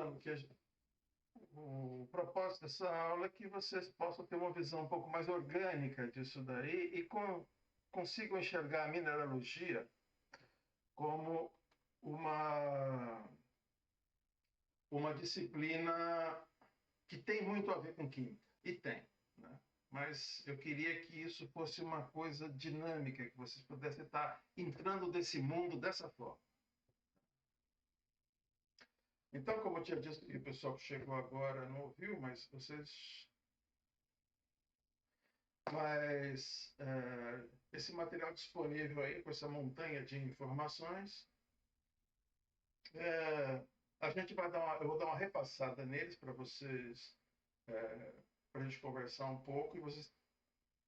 falando que o propósito dessa aula é que vocês possam ter uma visão um pouco mais orgânica disso daí e consigam enxergar a mineralogia como uma, uma disciplina que tem muito a ver com química, e tem, né? Mas eu queria que isso fosse uma coisa dinâmica, que vocês pudessem estar entrando desse mundo dessa forma. Então, como eu tinha dito, e o pessoal que chegou agora não ouviu, esse material disponível aí, com essa montanha de informações, a gente vai eu vou dar uma repassada neles para vocês, para a gente conversar um pouco, e vocês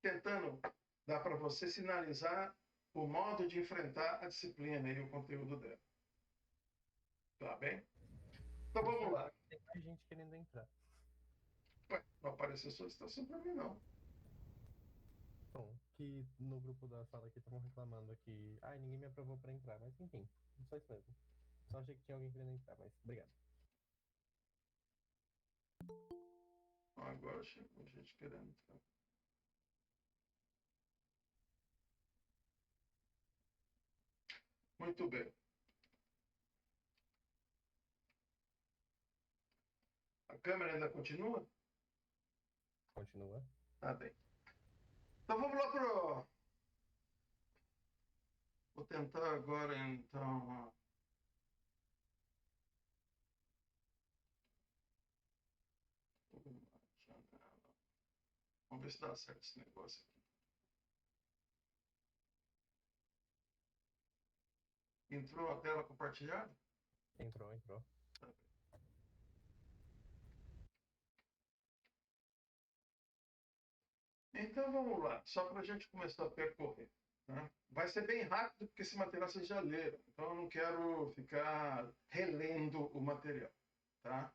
tentando dar para você sinalizar o modo de enfrentar a disciplina e o conteúdo dela. Tá bem? Então vamos lá. Tem mais gente querendo entrar. Ué, não apareceu solicitação para mim, não. Bom, que no grupo da sala aqui estavam reclamando que ninguém me aprovou para entrar, mas enfim, só isso mesmo. Só achei que tinha alguém querendo entrar, mas obrigado. Agora chegou gente querendo entrar. Muito bem. A câmera ainda continua? Continua. Tá bem. Então vamos lá pro... Vou tentar agora, então... Vamos ver se dá certo esse negócio aqui. Entrou a tela compartilhada? Entrou. Tá bem. Então vamos lá, só para a gente começar a percorrer. Né? Vai ser bem rápido, porque esse material vocês já leram, então eu não quero ficar relendo o material. Tá?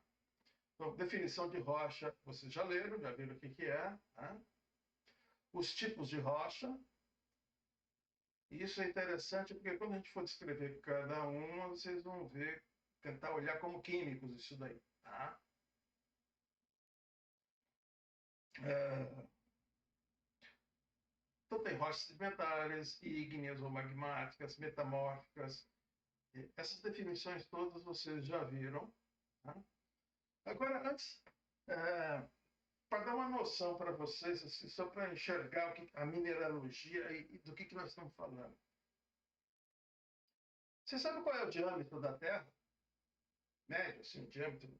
Então, definição de rocha, vocês já leram, já viram o que é. Tá? Os tipos de rocha. E isso é interessante, porque quando a gente for descrever cada um, vocês vão ver, tentar olhar como químicos isso daí. Tá? Então tem rochas sedimentares, ígneas ou magmáticas, metamórficas. Essas definições todas vocês já viram. Tá? Agora, antes, para dar uma noção para vocês, assim, só para enxergar a mineralogia e do que nós estamos falando. Você sabe qual é o diâmetro da Terra? Médio, assim, o diâmetro.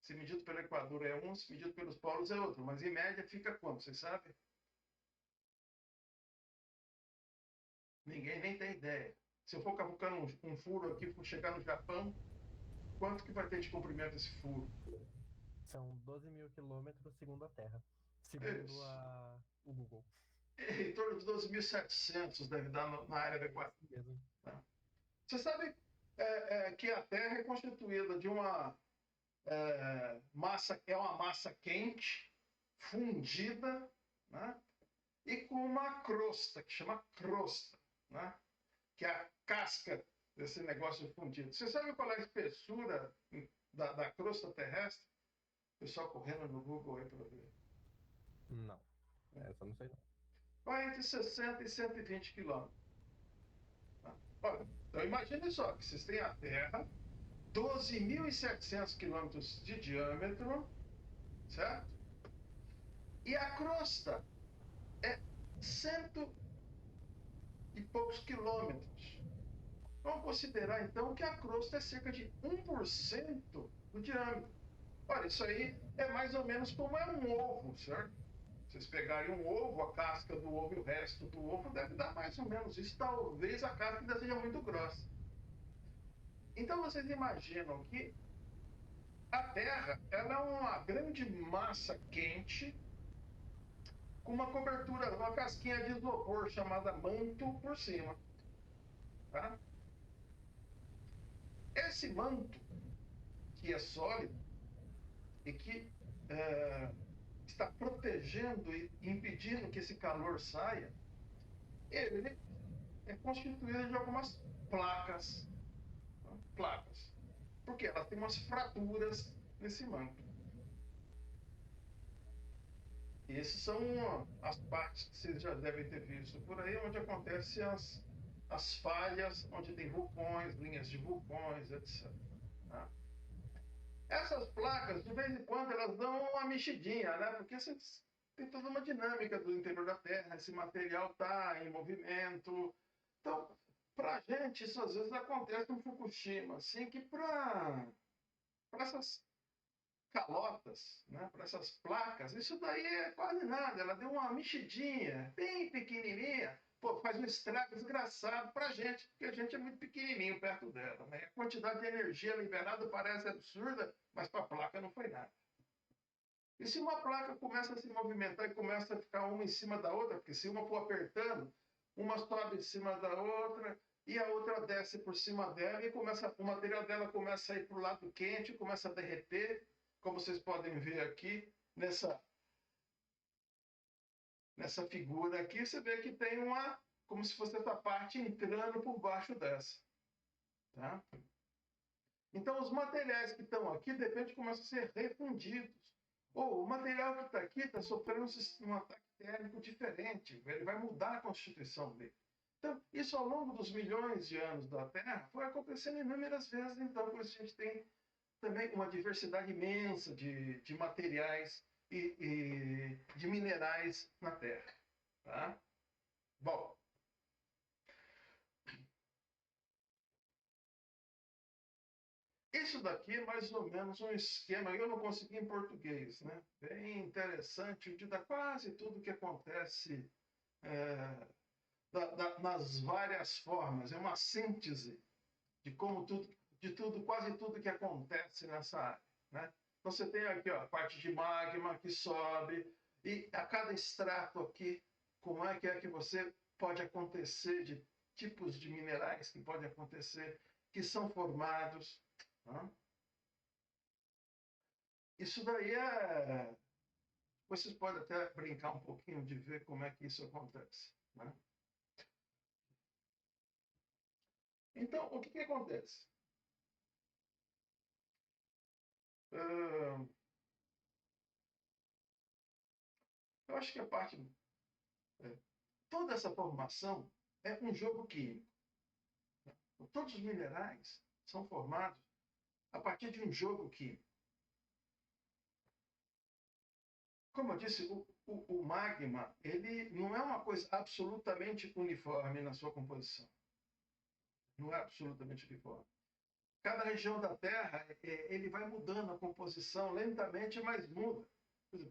Se medido pelo Equador é um, se medido pelos polos é outro. Mas em média fica quanto? Vocês sabem? Ninguém nem tem ideia. Se eu for cavucando um furo aqui, for chegar no Japão, quanto que vai ter de comprimento esse furo? São 12 mil quilômetros segundo a Terra. Segundo Isso. o Google. Em torno de 12.700 deve dar na área do Equador. Mesmo. Tá? Você sabe que a Terra é constituída de uma massa quente, fundida, né? E com uma crosta, que chama crosta, né? Que é a casca desse negócio fundido. Você sabe qual é a espessura da crosta terrestre? O pessoal correndo no Google aí para ver. Não, essa eu não sei não. Vai entre 60 e 120 quilômetros. Tá? Olha, então imagine só que vocês têm a Terra, 12.700 quilômetros de diâmetro, certo? E a crosta é cento e poucos quilômetros. Vamos considerar, então, que a crosta é cerca de 1% do diâmetro. Olha, isso aí é mais ou menos como é um ovo, certo? Vocês pegarem um ovo, a casca do ovo e o resto do ovo deve dar mais ou menos isso. Talvez a casca ainda seja muito grossa. Então, vocês imaginam que a Terra ela é uma grande massa quente com uma cobertura, uma casquinha de isopor chamada manto por cima. Tá? Esse manto, que é sólido e que está protegendo e impedindo que esse calor saia, ele é constituído de algumas placas. Tá? Placas. quê? Elas têm umas fraturas nesse manto. E essas são as partes que vocês já devem ter visto por aí, onde acontecem as falhas, onde tem vulcões, linhas de vulcões, etc. Tá? Essas placas, de vez em quando, elas dão uma mexidinha, né? Porque tem toda uma dinâmica do interior da Terra, esse material está em movimento. Então, para a gente, isso às vezes acontece no Fukushima, assim, que para essas calotas, né, para essas placas, isso daí é quase nada. Ela deu uma mexidinha, bem pequenininha, pô, faz um estrago desgraçado para a gente, porque a gente é muito pequenininho perto dela. Né? A quantidade de energia liberada parece absurda, mas para a placa não foi nada. E se uma placa começa a se movimentar e começa a ficar uma em cima da outra, porque se uma for apertando, uma sobe em cima da outra, e a outra desce por cima dela, e o material dela começa a ir para o lado quente, começa a derreter, como vocês podem ver aqui, nessa figura aqui, você vê que tem como se fosse essa parte entrando por baixo dessa. Tá? Então, os materiais que estão aqui, de repente, começam a ser refundidos. Ou o material que está aqui está sofrendo um ataque térmico diferente, ele vai mudar a constituição dele. Então, isso ao longo dos milhões de anos da Terra foi acontecendo inúmeras vezes, então, por isso a gente tem também uma diversidade imensa de materiais e de minerais na Terra. Tá? Bom, isso daqui é mais ou menos um esquema, eu não consegui em português, né? Bem interessante, de dar quase tudo que acontece nas várias formas, é uma síntese de como quase tudo que acontece nessa área, né? Então você tem aqui, ó, a parte de magma que sobe, e a cada extrato aqui, como é que você pode acontecer, de tipos de minerais que podem acontecer, que são formados. Tá? Isso daí vocês podem até brincar um pouquinho de ver como é que isso acontece. Né? Então, o que acontece? Eu acho que a parte. Toda essa formação é um jogo químico. Todos os minerais são formados a partir de um jogo químico. Como eu disse, o magma ele não é uma coisa absolutamente uniforme na sua composição. Não é absolutamente uniforme. Cada região da Terra ele vai mudando a composição lentamente, mas muda.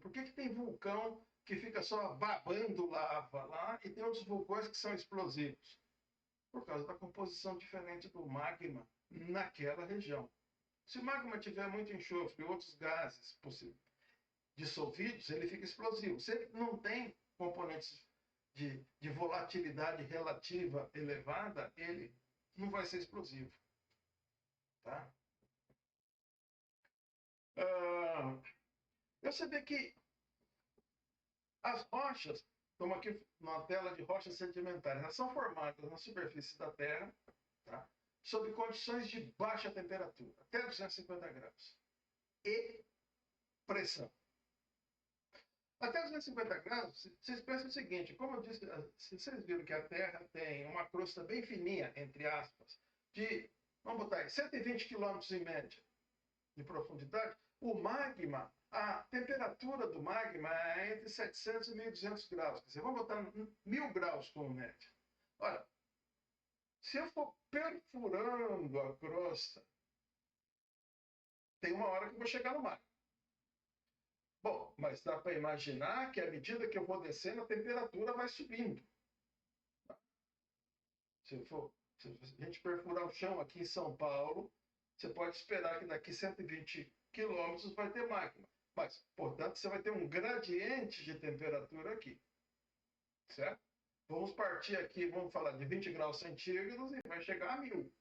Por que tem vulcão que fica só babando lava lá e tem outros vulcões que são explosivos? Por causa da composição diferente do magma naquela região. Se o magma tiver muito enxofre e outros gases dissolvidos, ele fica explosivo. Se ele não tem componentes de volatilidade relativa elevada, ele não vai ser explosivo. Tá? Eu sabia que as rochas, estamos aqui numa tela de rochas sedimentares, elas são formadas na superfície da Terra, tá? Sob condições de baixa temperatura, até 250 graus, e pressão. Até 250 graus, vocês pensam o seguinte, como eu disse, vocês viram que a Terra tem uma crosta bem fininha, entre aspas, vamos botar aí, 120 quilômetros em média de profundidade, o magma, a temperatura do magma é entre 700 e 1.200 graus. Quer dizer, vamos botar 1.000 graus como média. Olha, se eu for perfurando a crosta, tem uma hora que eu vou chegar no magma. Bom, mas dá para imaginar que à medida que eu vou descendo, a temperatura vai subindo. Se a gente perfurar o chão aqui em São Paulo, você pode esperar que daqui 120 quilômetros vai ter magma. Mas, portanto, você vai ter um gradiente de temperatura aqui. Certo? Vamos partir aqui, vamos falar de 20 graus centígrados e vai chegar a 1.000.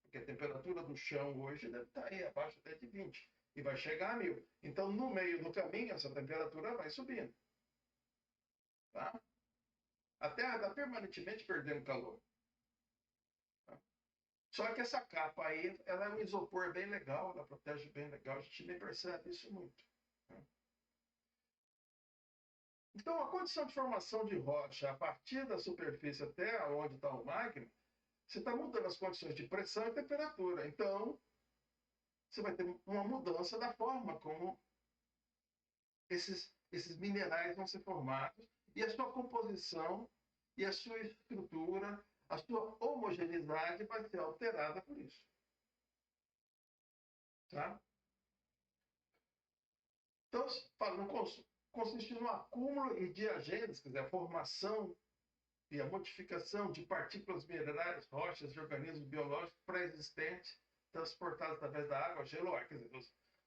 Porque a temperatura do chão hoje deve estar aí abaixo até de 20. E vai chegar a 1.000. Então, no meio do caminho, essa temperatura vai subindo. Tá? A Terra está permanentemente perdendo calor. Tá? Só que essa capa aí, ela é um isopor bem legal, ela protege bem legal, a gente nem percebe isso muito. Né? Então, a condição de formação de rocha, a partir da superfície até onde está o magma, você está mudando as condições de pressão e temperatura. Então, você vai ter uma mudança da forma como esses minerais vão ser formados e a sua composição e a sua estrutura, a sua homogeneidade vai ser alterada por isso. Tá? Então, falando, consiste no acúmulo de agentes, quer dizer, a formação e a modificação de partículas minerais, rochas e organismos biológicos pré-existentes, transportados através da água, gelo ou ar. Quer dizer,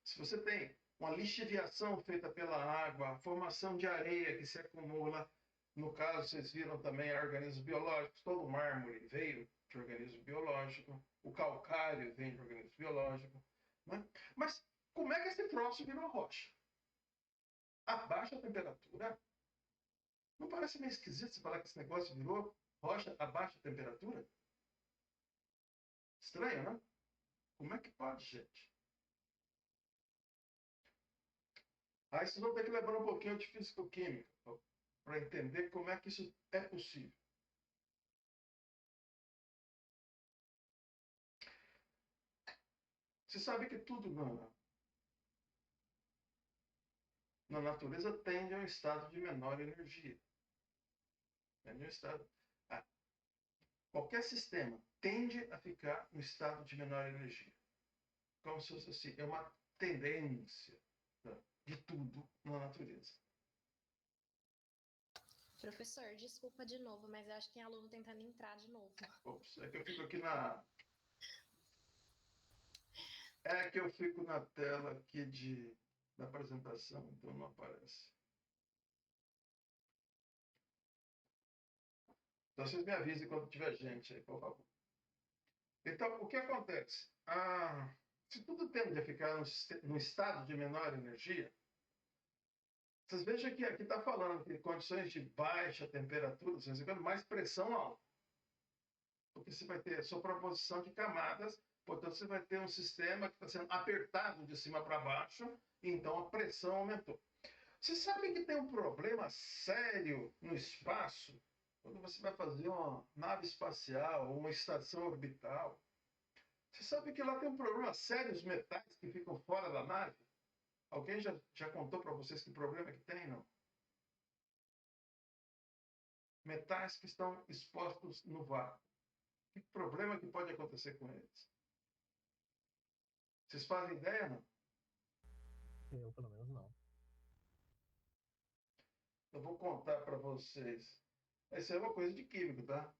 se você tem uma lixiviação feita pela água, a formação de areia que se acumula, no caso, vocês viram também organismos biológicos, todo o mármore veio de organismo biológico, o calcário vem de organismo biológico. Né? Mas como é que esse troço virou rocha? A baixa temperatura. Não parece meio esquisito você falar que esse negócio virou rocha a baixa temperatura? Estranho, né? Como é que pode, gente? Aí vocês vão ter que levar um pouquinho de físico-química para entender como é que isso é possível. Você sabe que tudo na natureza tende a um estado de menor energia. Tende a um estado... qualquer sistema tende a ficar no estado de menor energia. Como se fosse assim, é uma tendência, tá, de tudo na natureza. Professor, desculpa de novo, mas eu acho que tem aluno tentando entrar de novo. Ops, é que eu fico aqui na... É que eu fico na tela aqui da apresentação, então não aparece. Então vocês me avisem quando tiver gente aí, por favor. Então, o que acontece? Se tudo tende a ficar no estado de menor energia, vocês vejam que aqui está falando que condições de baixa temperatura, vocês ficando mais pressão alta. Porque você vai ter a sua proposição de camadas, portanto, você vai ter um sistema que está sendo apertado de cima para baixo, e então a pressão aumentou. Você sabe que tem um problema sério no espaço, quando você vai fazer uma nave espacial ou uma estação orbital. Você sabe que lá tem um problema sério, os metais que ficam fora da nave? Alguém já contou para vocês que problema que tem, não? Metais que estão expostos no vácuo. Que problema que pode acontecer com eles? Vocês fazem ideia, não? Eu, pelo menos, não. Eu vou contar para vocês. Essa é uma coisa de químico, tá?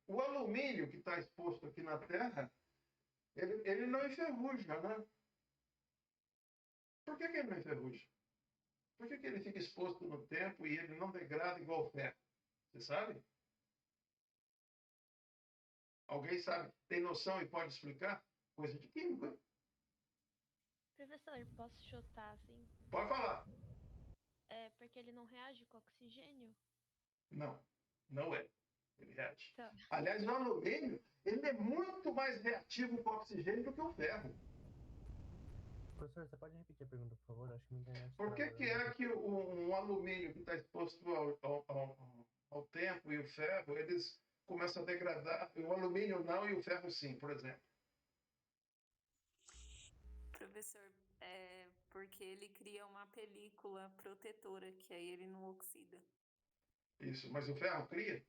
O alumínio que está exposto aqui na Terra, ele não enferruja, né? Por que ele não enferruja? Por que ele fica exposto no tempo e ele não degrada igual o ferro? Você sabe? Alguém sabe? Tem noção e pode explicar? Coisa de químico, hein? Professor, posso chutar assim? Pode falar. É porque ele não reage com oxigênio? Não, não é. Ele reage. Tá. Aliás, o alumínio, ele é muito mais reativo com o oxigênio do que o ferro. Professor, você pode repetir a pergunta, por favor? Acho que minha internet Por que é que um alumínio que está exposto ao tempo e o ferro, eles começam a degradar, o alumínio não e o ferro sim, por exemplo? Professor, é porque ele cria uma película protetora, que aí ele não oxida. Isso, mas o ferro cria?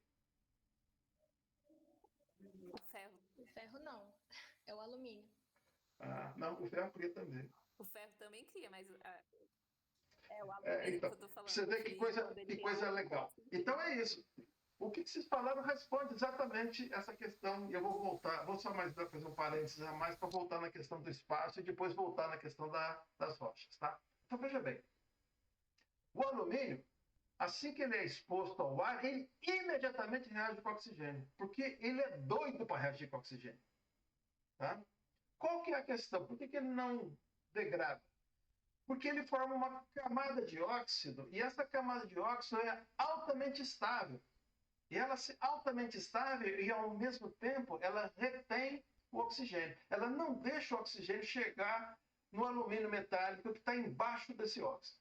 O ferro. O ferro não, é o alumínio. Não, o ferro cria também. O ferro também cria, mas é o alumínio Então, que eu tô falando. você vê que coisa legal. Então é isso. O que vocês falaram responde exatamente essa questão. E eu vou voltar, vou só mais fazer um parênteses a mais para voltar na questão do espaço e depois voltar na questão das rochas, tá? Então veja bem. O alumínio, assim que ele é exposto ao ar, ele imediatamente reage com oxigênio, porque ele é doido para reagir com oxigênio. Tá? Qual que é a questão? Por que ele não degrada? Porque ele forma uma camada de óxido, e essa camada de óxido é altamente estável. E ela é altamente estável e, ao mesmo tempo, ela retém o oxigênio. Ela não deixa o oxigênio chegar no alumínio metálico que está embaixo desse óxido.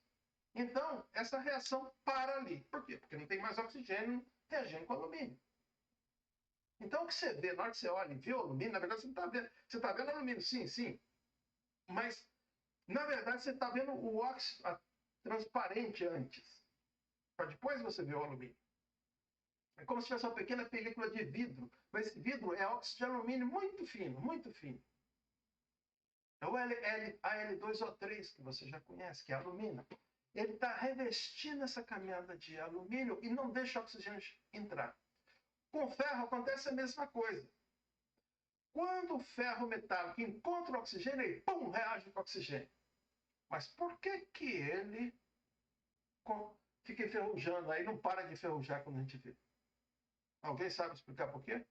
Então, essa reação para ali. Por quê? Porque não tem mais oxigênio reagindo com alumínio. Então, o que você vê, na hora que você olha e vê o alumínio, na verdade, você não está vendo. Você está vendo alumínio, sim, sim. Mas, na verdade, você está vendo o óxido transparente antes. Para depois você ver o alumínio. É como se tivesse uma pequena película de vidro. Mas esse vidro é óxido de alumínio muito fino, muito fino. É o AL2O3, que você já conhece, que é alumínio. Ele está revestindo essa camada de alumínio e não deixa o oxigênio entrar. Com o ferro acontece a mesma coisa. Quando o ferro metálico encontra o oxigênio, ele pum, reage com o oxigênio. Mas por que que ele fica enferrujando? Aí não para de enferrujar quando a gente vê. Alguém sabe explicar por quê?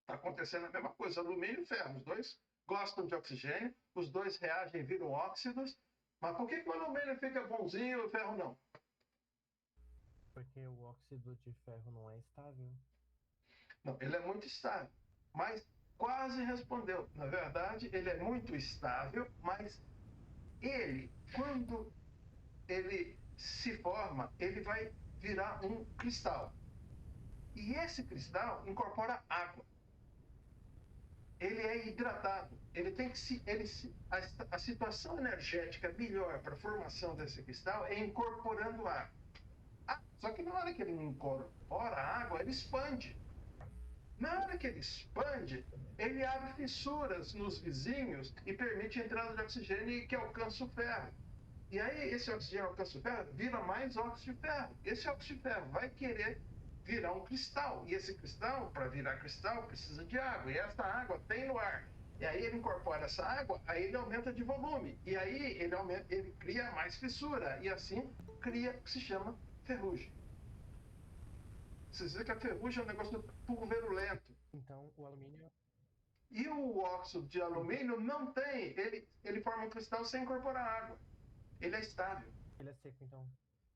Está acontecendo a mesma coisa, alumínio e ferro. Os dois gostam de oxigênio, os dois reagem e viram óxidos. Mas por que que o alumínio fica bonzinho e o ferro não? Porque o óxido de ferro não é estável. Não, ele é muito estável, mas quase respondeu. Na verdade, ele é muito estável, mas ele, quando ele se forma, ele vai virar um cristal. E esse cristal incorpora água. Ele é hidratado. Ele tem que a situação energética melhor para a formação desse cristal é incorporando água. Só que na hora que ele incorpora a água, ele expande. Na hora que ele expande, ele abre fissuras nos vizinhos e permite a entrada de oxigênio que alcança o ferro. E aí, esse oxigênio alcança o ferro, vira mais óxido de ferro. Esse óxido de ferro vai querer virar um cristal. E esse cristal, para virar cristal, precisa de água. E essa água tem no ar. E aí ele incorpora essa água, aí ele aumenta de volume. E aí ele cria mais fissura. E assim cria o que se chama ferrugem. Vocês veem que a ferrugem é um negócio pulverulento. Então, o alumínio... E o óxido de alumínio não tem. Ele forma um cristal sem incorporar água. Ele é estável. Ele é seco, então.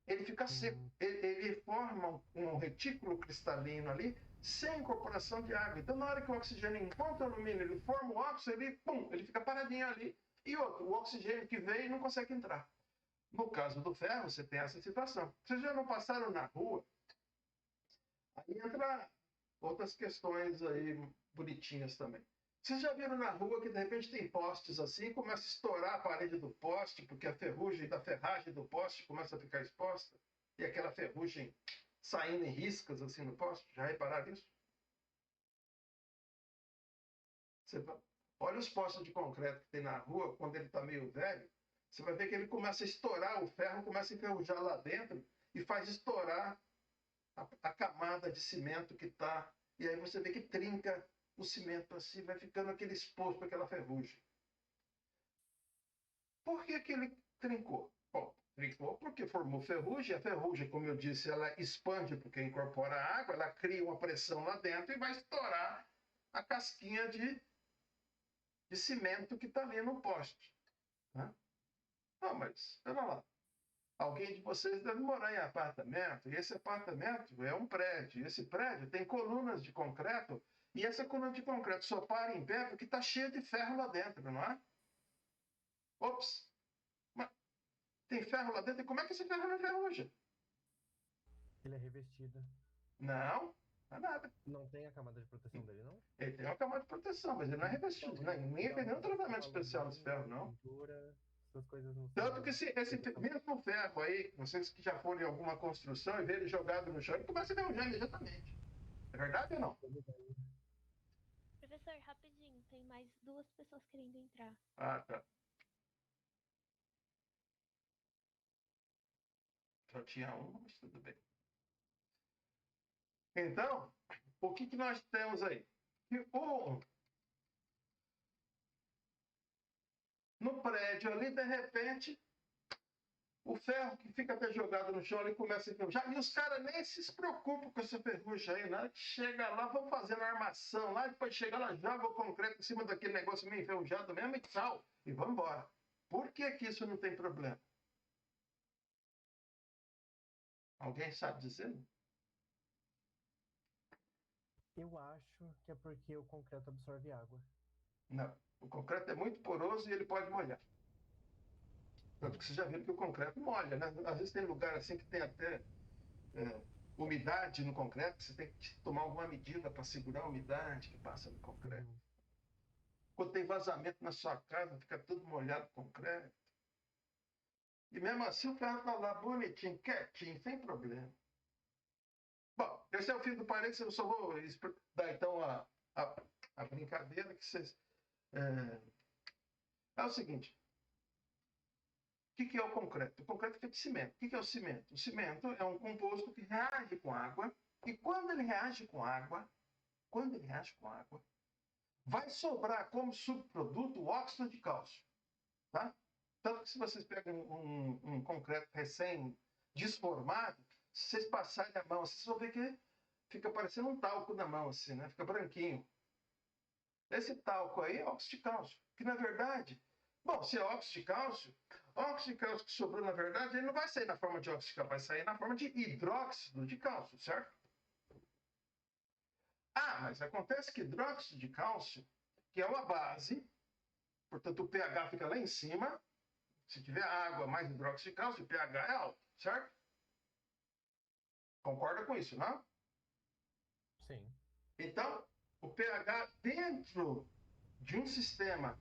Ele fica seco. Ele forma um retículo cristalino ali sem incorporação de água. Então, na hora que o oxigênio encontra o alumínio, ele forma o óxido, ele fica paradinho ali. E outro, o oxigênio que veio não consegue entrar. No caso do ferro, você tem essa situação. Vocês já não passaram na rua? Aí entra outras questões aí bonitinhas também. Vocês já viram na rua que de repente tem postes assim, começa a estourar a parede do poste, porque a ferrugem da ferragem do poste começa a ficar exposta, e aquela ferrugem saindo em riscas assim no poste? Já repararam isso? Olha os postes de concreto que tem na rua, quando ele está meio velho, você vai ver que ele começa a estourar, o ferro começa a enferrujar lá dentro e faz estourar a camada de cimento que está, e aí você vê que trinca o cimento assim, vai ficando aquele exposto, aquela ferrugem. Por que que ele trincou? Bom, trincou porque formou ferrugem. A ferrugem, como eu disse, ela expande porque incorpora água, ela cria uma pressão lá dentro e vai estourar a casquinha de cimento que está ali no poste. Né? Não, mas, espera lá. Alguém de vocês deve morar em apartamento, e esse apartamento é um prédio. E esse prédio tem colunas de concreto, e essa coluna de concreto só para em pé porque está cheia de ferro lá dentro, não é? Ops! Mas tem ferro lá dentro, e como é que esse ferro não enferruja? Ele é revestido. Não, não é nada. Não tem a camada de proteção dele, não? Ele tem uma camada de proteção, mas ele não é revestido. Ninguém fez nenhum tratamento especial nesse ferro, não. Pintura, essas coisas não. Tanto que esse mesmo ferro aí, vocês que já foram em alguma construção e vê ele jogado no chão, ele começa a enferrujar imediatamente. É verdade ou não? Professor, rapidinho, tem mais 2 pessoas querendo entrar. Ah, tá. Só tinha um, mas tudo bem. Então, o que que nós temos aí? No prédio ali, de repente, o ferro que fica até jogado no chão, ele começa a enferrujar. E os caras nem se preocupam com essa ferrugem aí, né? Chega lá, vão fazendo a armação lá, depois chega lá, joga o concreto em cima daquele negócio meio enferrujado mesmo e tchau. E vamos embora. Por que que isso não tem problema? Alguém sabe dizer? Eu acho que é porque o concreto absorve água. Não. O concreto é muito poroso e ele pode molhar. Tanto que vocês já viram que o concreto molha, né? Às vezes tem lugar assim que tem até umidade no concreto, você tem que tomar alguma medida para segurar a umidade que passa no concreto. Uhum. Quando tem vazamento na sua casa, fica tudo molhado com concreto. E mesmo assim o ferro está lá bonitinho, quietinho, sem problema. Bom, esse é o fim do parênteses, eu só vou dar então a brincadeira que vocês... É o seguinte, o que é o concreto? O concreto é feito de cimento. O que é o cimento? O cimento é um composto que reage com água, e quando ele reage com água, vai sobrar como subproduto o óxido de cálcio. Tá? Tanto que se vocês pegam um concreto recém-desformado, se vocês passarem a mão, vocês vão ver que fica parecendo um talco na mão, assim, né? Fica branquinho. Esse talco aí é óxido de cálcio, que na verdade, bom, se é óxido de cálcio que sobrou, na verdade, ele não vai sair na forma de óxido de cálcio, vai sair na forma de hidróxido de cálcio, certo? Ah, mas acontece que hidróxido de cálcio, que é uma base, portanto o pH fica lá em cima, se tiver água mais hidróxido de cálcio, o pH é alto, certo? Concorda com isso, não? Sim. Então, o pH dentro de um sistema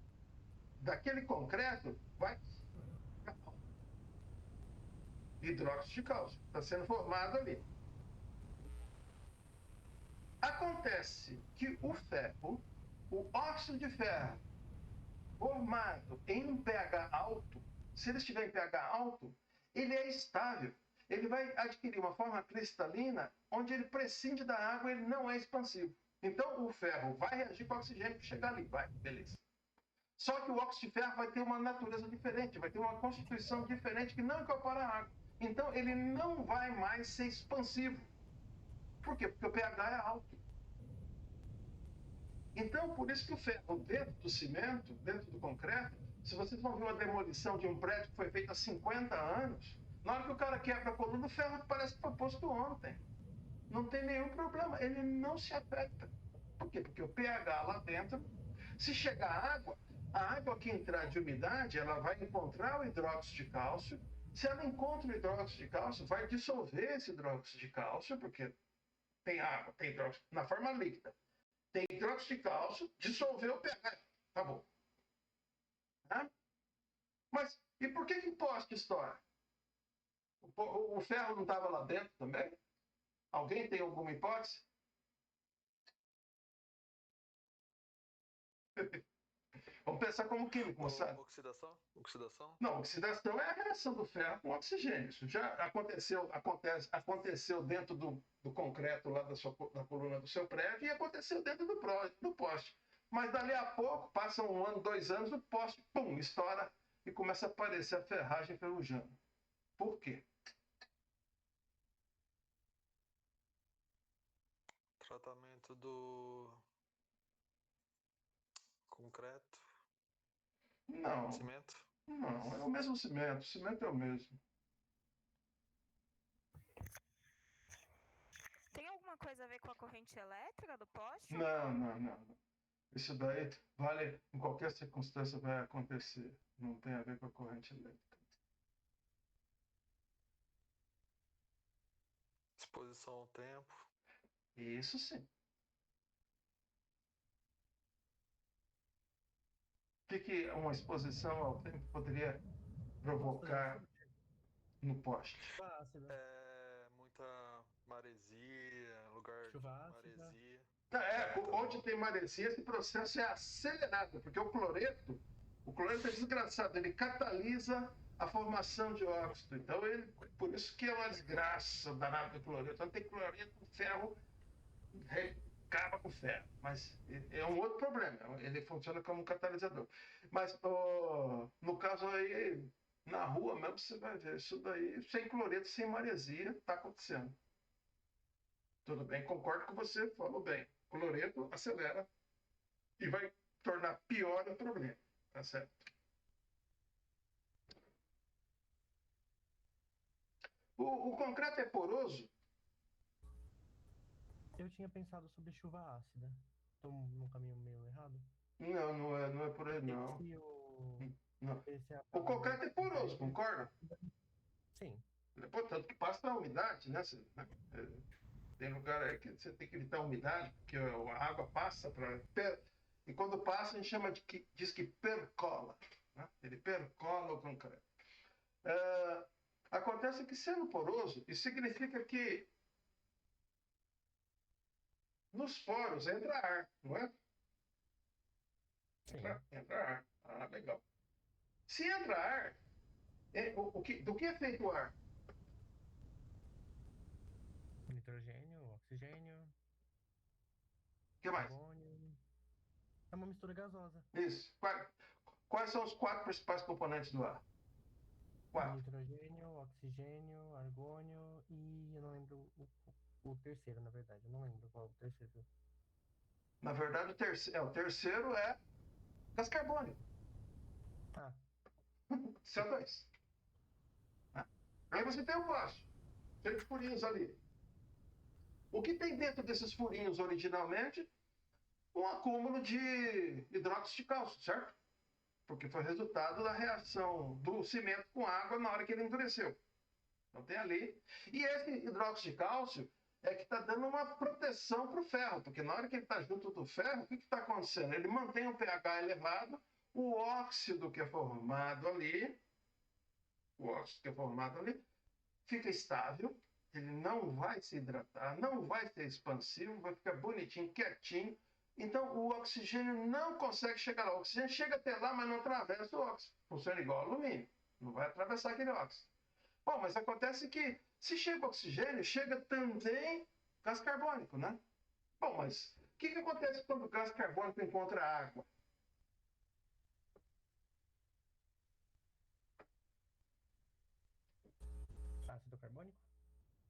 daquele concreto vai ficar alto. Hidróxido de cálcio está sendo formado ali. Acontece que o ferro, o óxido de ferro, formado em um pH alto, se ele estiver em pH alto, ele é estável. Ele vai adquirir uma forma cristalina onde ele prescinde da água e ele não é expansivo. Então, o ferro vai reagir com o oxigênio para chegar ali. Vai, beleza. Só que o óxido de ferro vai ter uma natureza diferente, vai ter uma constituição diferente que não incorpora a água. Então, ele não vai mais ser expansivo. Por quê? Porque o pH é alto. Então, por isso que o ferro dentro do cimento, dentro do concreto, se vocês vão ver uma demolição de um prédio que foi feito há 50 anos, na hora que o cara quebra a coluna, o ferro parece que foi posto ontem. Não tem nenhum problema, ele não se afeta. Por quê? Porque o pH lá dentro, se chegar água, a água que entrar de umidade, ela vai encontrar o hidróxido de cálcio. Se ela encontra o hidróxido de cálcio, vai dissolver esse hidróxido de cálcio, porque tem água, tem hidróxido na forma líquida. Tem hidróxido de cálcio, dissolveu o pH. Acabou. Tá? Mas e por que poste estoura? O ferro não estava lá dentro também? Alguém tem alguma hipótese? Vamos pensar como químico, moçada. Oxidação? Não, oxidação é a reação do ferro com oxigênio. Isso já aconteceu dentro do concreto lá da coluna do seu prédio e aconteceu dentro do poste. Mas dali a pouco, passa 1 ano, 2 anos, o poste, pum, estoura e começa a aparecer a ferragem enferrujando. Por quê? Tratamento do concreto, Não, cimento. não, é o mesmo cimento. O cimento é o mesmo. Tem alguma coisa a ver com a corrente elétrica do poste? Não. Isso daí vale, em qualquer circunstância vai acontecer. Não tem a ver com a corrente elétrica. Exposição ao tempo. Isso sim. O que uma exposição ao tempo poderia provocar no poste? Chuva ácida. Muita maresia, lugar Chuva de ácida. maresia. Onde tem maresia, esse processo é acelerado, porque o cloreto é desgraçado, ele catalisa a formação de óxido. Então, por isso que é uma desgraça danada do cloreto. Então, tem cloreto, o ferro acaba com o ferro. Mas é um outro problema, ele funciona como um catalisador. Mas, no caso aí, na rua mesmo, você vai ver isso daí, sem cloreto, sem maresia, está acontecendo. Tudo bem, concordo com você, falou bem. Cloreto acelera e vai tornar pior o problema, tá certo? O concreto é poroso? Eu tinha pensado sobre chuva ácida. Tô num caminho meio errado. Não, não é por aí, não. Se o... Não. Esse O concreto é poroso, concorda? Sim. Portanto, que passa a umidade, né? Tem lugar aí que você tem que evitar a umidade, porque a água passa para. E quando passa, a gente diz que percola. Né? Ele percola o concreto. Acontece que, sendo poroso, isso significa que nos poros entra ar, não é? Entra ar. Ah, legal. Se entra ar, do que é feito o ar? Nitrogênio, oxigênio, O que mais? argônio. É uma mistura gasosa. Isso. Quais são os 4 principais componentes do ar? 4. Nitrogênio, oxigênio, argônio e eu não lembro o terceiro, na verdade. Eu não lembro qual é o terceiro. Na verdade, o terceiro é gás carbônico. Ah. CO2. Aí você tem o fósforo. Tem os furinhos ali. O que tem dentro desses furinhos originalmente? Um acúmulo de hidróxido de cálcio, certo? Porque foi resultado da reação do cimento com água na hora que ele endureceu. Então tem ali. E esse hidróxido de cálcio é que está dando uma proteção para o ferro, porque na hora que ele está junto do ferro, o que está acontecendo? Ele mantém o pH elevado, o óxido que é formado ali, fica estável, ele não vai se hidratar, não vai ser expansivo, vai ficar bonitinho, quietinho. Então, o oxigênio não consegue chegar lá. O oxigênio chega até lá, mas não atravessa o óxido. Funciona igual ao alumínio. Não vai atravessar aquele óxido. Bom, mas acontece que, se chega oxigênio, chega também gás carbônico, né? Bom, mas o que acontece quando o gás carbônico encontra água? Ácido carbônico?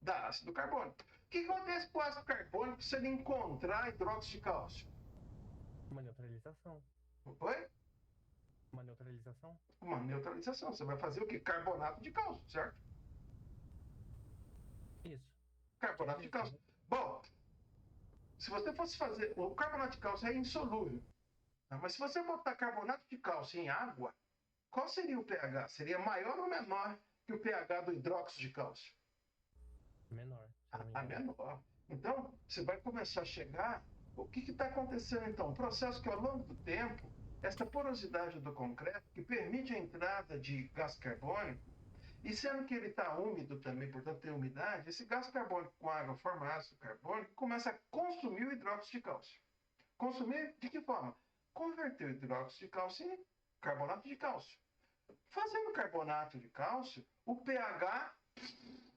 Dá ácido carbônico. O que acontece com o ácido carbônico se ele encontrar hidróxido de cálcio? Uma neutralização. Oi? Uma neutralização? Uma neutralização. Você vai fazer o quê? Carbonato de cálcio, certo? Isso. Carbonato de cálcio. Bom, se você fosse fazer... O carbonato de cálcio é insolúvel. Mas se você botar carbonato de cálcio em água, qual seria o pH? Seria maior ou menor que o pH do hidróxido de cálcio? Menor. Menor. Então, você vai começar a chegar... O que está acontecendo, então? Um processo que, ao longo do tempo, essa porosidade do concreto, que permite a entrada de gás carbônico, e sendo que ele está úmido também, portanto tem umidade, esse gás carbônico com água forma ácido carbônico e começa a consumir o hidróxido de cálcio. Consumir de que forma? Converter o hidróxido de cálcio em carbonato de cálcio. Fazendo carbonato de cálcio, o pH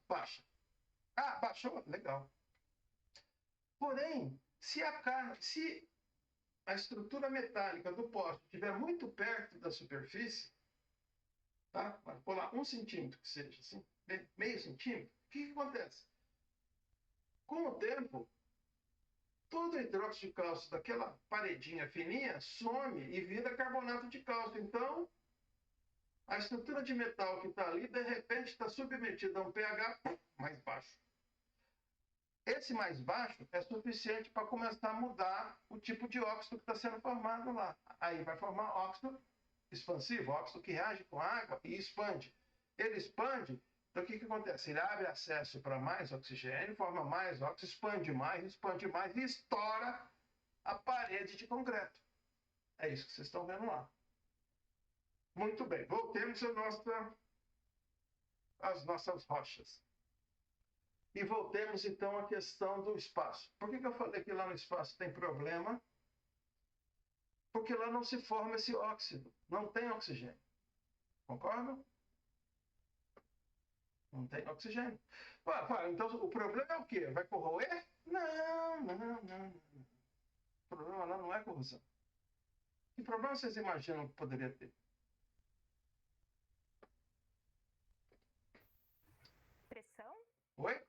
baixa. Ah, baixou? Legal. Porém, se a estrutura metálica do poste estiver muito perto da superfície, tá? Vou lá, 1 centímetro que seja, assim, meio centímetro, o que acontece? Com o tempo, todo o hidróxido de cálcio daquela paredinha fininha some e vira carbonato de cálcio. Então, a estrutura de metal que está ali, de repente, está submetida a um pH mais baixo. Esse mais baixo é suficiente para começar a mudar o tipo de óxido que está sendo formado lá. Aí vai formar óxido expansivo, óxido que reage com água e expande. Ele expande, então o que acontece? Ele abre acesso para mais oxigênio, forma mais óxido, expande mais e estoura a parede de concreto. É isso que vocês estão vendo lá. Muito bem, voltemos às nossas rochas. E voltemos então à questão do espaço. Por que eu falei que lá no espaço tem problema? Porque lá não se forma esse óxido, não tem oxigênio. Concorda? Não tem oxigênio. Então o problema é o quê? Vai corroer? Não. O problema lá não é corrosão. Que problema vocês imaginam que poderia ter? Pressão? Oi?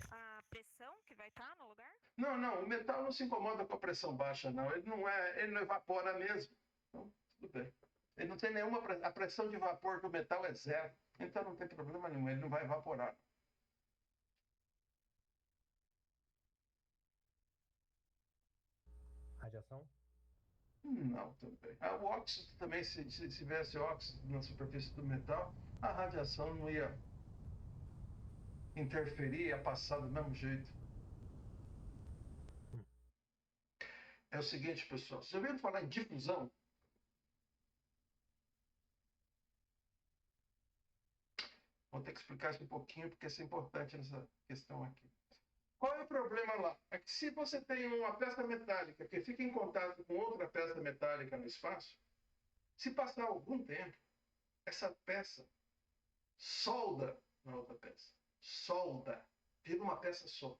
A pressão que vai estar no lugar? Não, o metal não se incomoda com a pressão baixa, não. Ele não evapora mesmo. Então, tudo bem. Ele não tem nenhuma... A pressão de vapor do metal é 0. Então não tem problema nenhum, ele não vai evaporar. Radiação? Não, também. O óxido também, se tivesse óxido na superfície do metal, a radiação não ia interferir, ia passar do mesmo jeito. É o seguinte, pessoal, vocês já ouviram falar em difusão? Vou ter que explicar isso um pouquinho, porque isso é importante nessa questão aqui. Qual é o problema lá? É que se você tem uma peça metálica que fica em contato com outra peça metálica no espaço, se passar algum tempo, essa peça solda na outra peça. Solda. Vira uma peça só.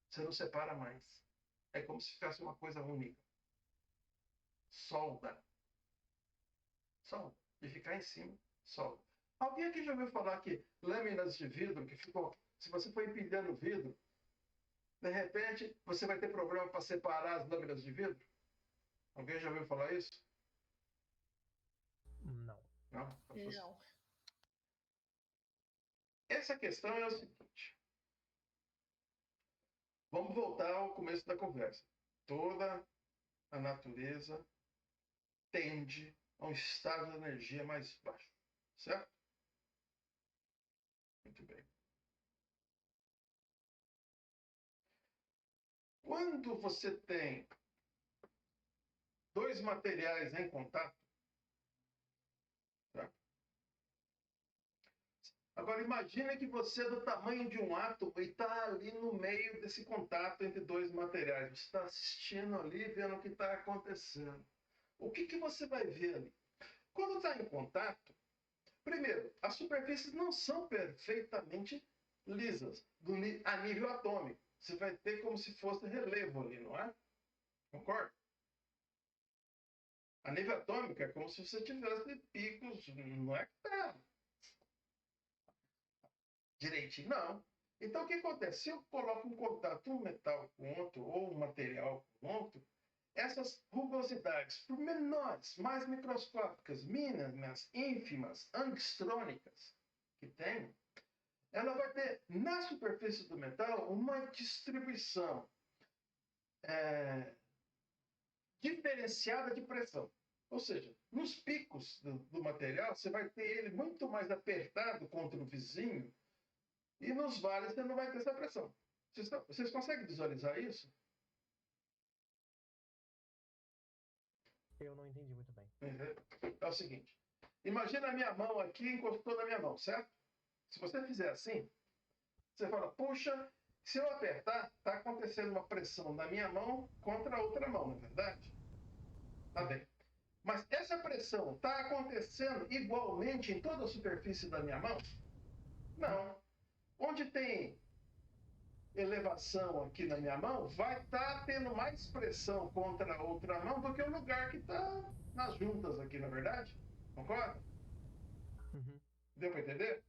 Você não separa mais. É como se ficasse uma coisa única. Solda. Solda. De ficar em cima, solda. Alguém aqui já ouviu falar que lâminas de vidro que ficam... Se você for empilhando vidro, de repente você vai ter problema para separar as lâminas de vidro? Alguém já ouviu falar isso? Não. Não? Não. Essa questão é o seguinte. Vamos voltar ao começo da conversa. Toda a natureza tende a um estado de energia mais baixo. Certo? Muito bem. Quando você tem dois materiais em contato, tá? Agora imagine que você é do tamanho de um átomo e está ali no meio desse contato entre dois materiais. Você está assistindo ali, vendo o que está acontecendo. O que você vai ver ali? Quando está em contato, primeiro, as superfícies não são perfeitamente lisas a nível atômico. Você vai ter como se fosse relevo ali, não é? Concorda? A nível atômico é como se você tivesse picos, não é que tá direitinho, não. Então o que acontece? Se eu coloco em contato um metal com outro, ou um material com outro, essas rugosidades, por menores, mais microscópicas, mínimas, ínfimas, angstrônicas que tem, ela vai ter na superfície do metal uma distribuição diferenciada de pressão. Ou seja, nos picos do material, você vai ter ele muito mais apertado contra o vizinho, e nos vales você não vai ter essa pressão. Vocês conseguem visualizar isso? Eu não entendi muito bem. É o seguinte. Imagina a minha mão aqui, encostou na minha mão, certo? Se você fizer assim, você fala, puxa, se eu apertar, está acontecendo uma pressão na minha mão contra a outra mão, não é verdade? Tá bem. Mas essa pressão está acontecendo igualmente em toda a superfície da minha mão? Não. Onde tem elevação aqui na minha mão, vai estar tendo mais pressão contra a outra mão do que o lugar que está nas juntas aqui, na verdade? Concorda? Uhum. Deu para entender?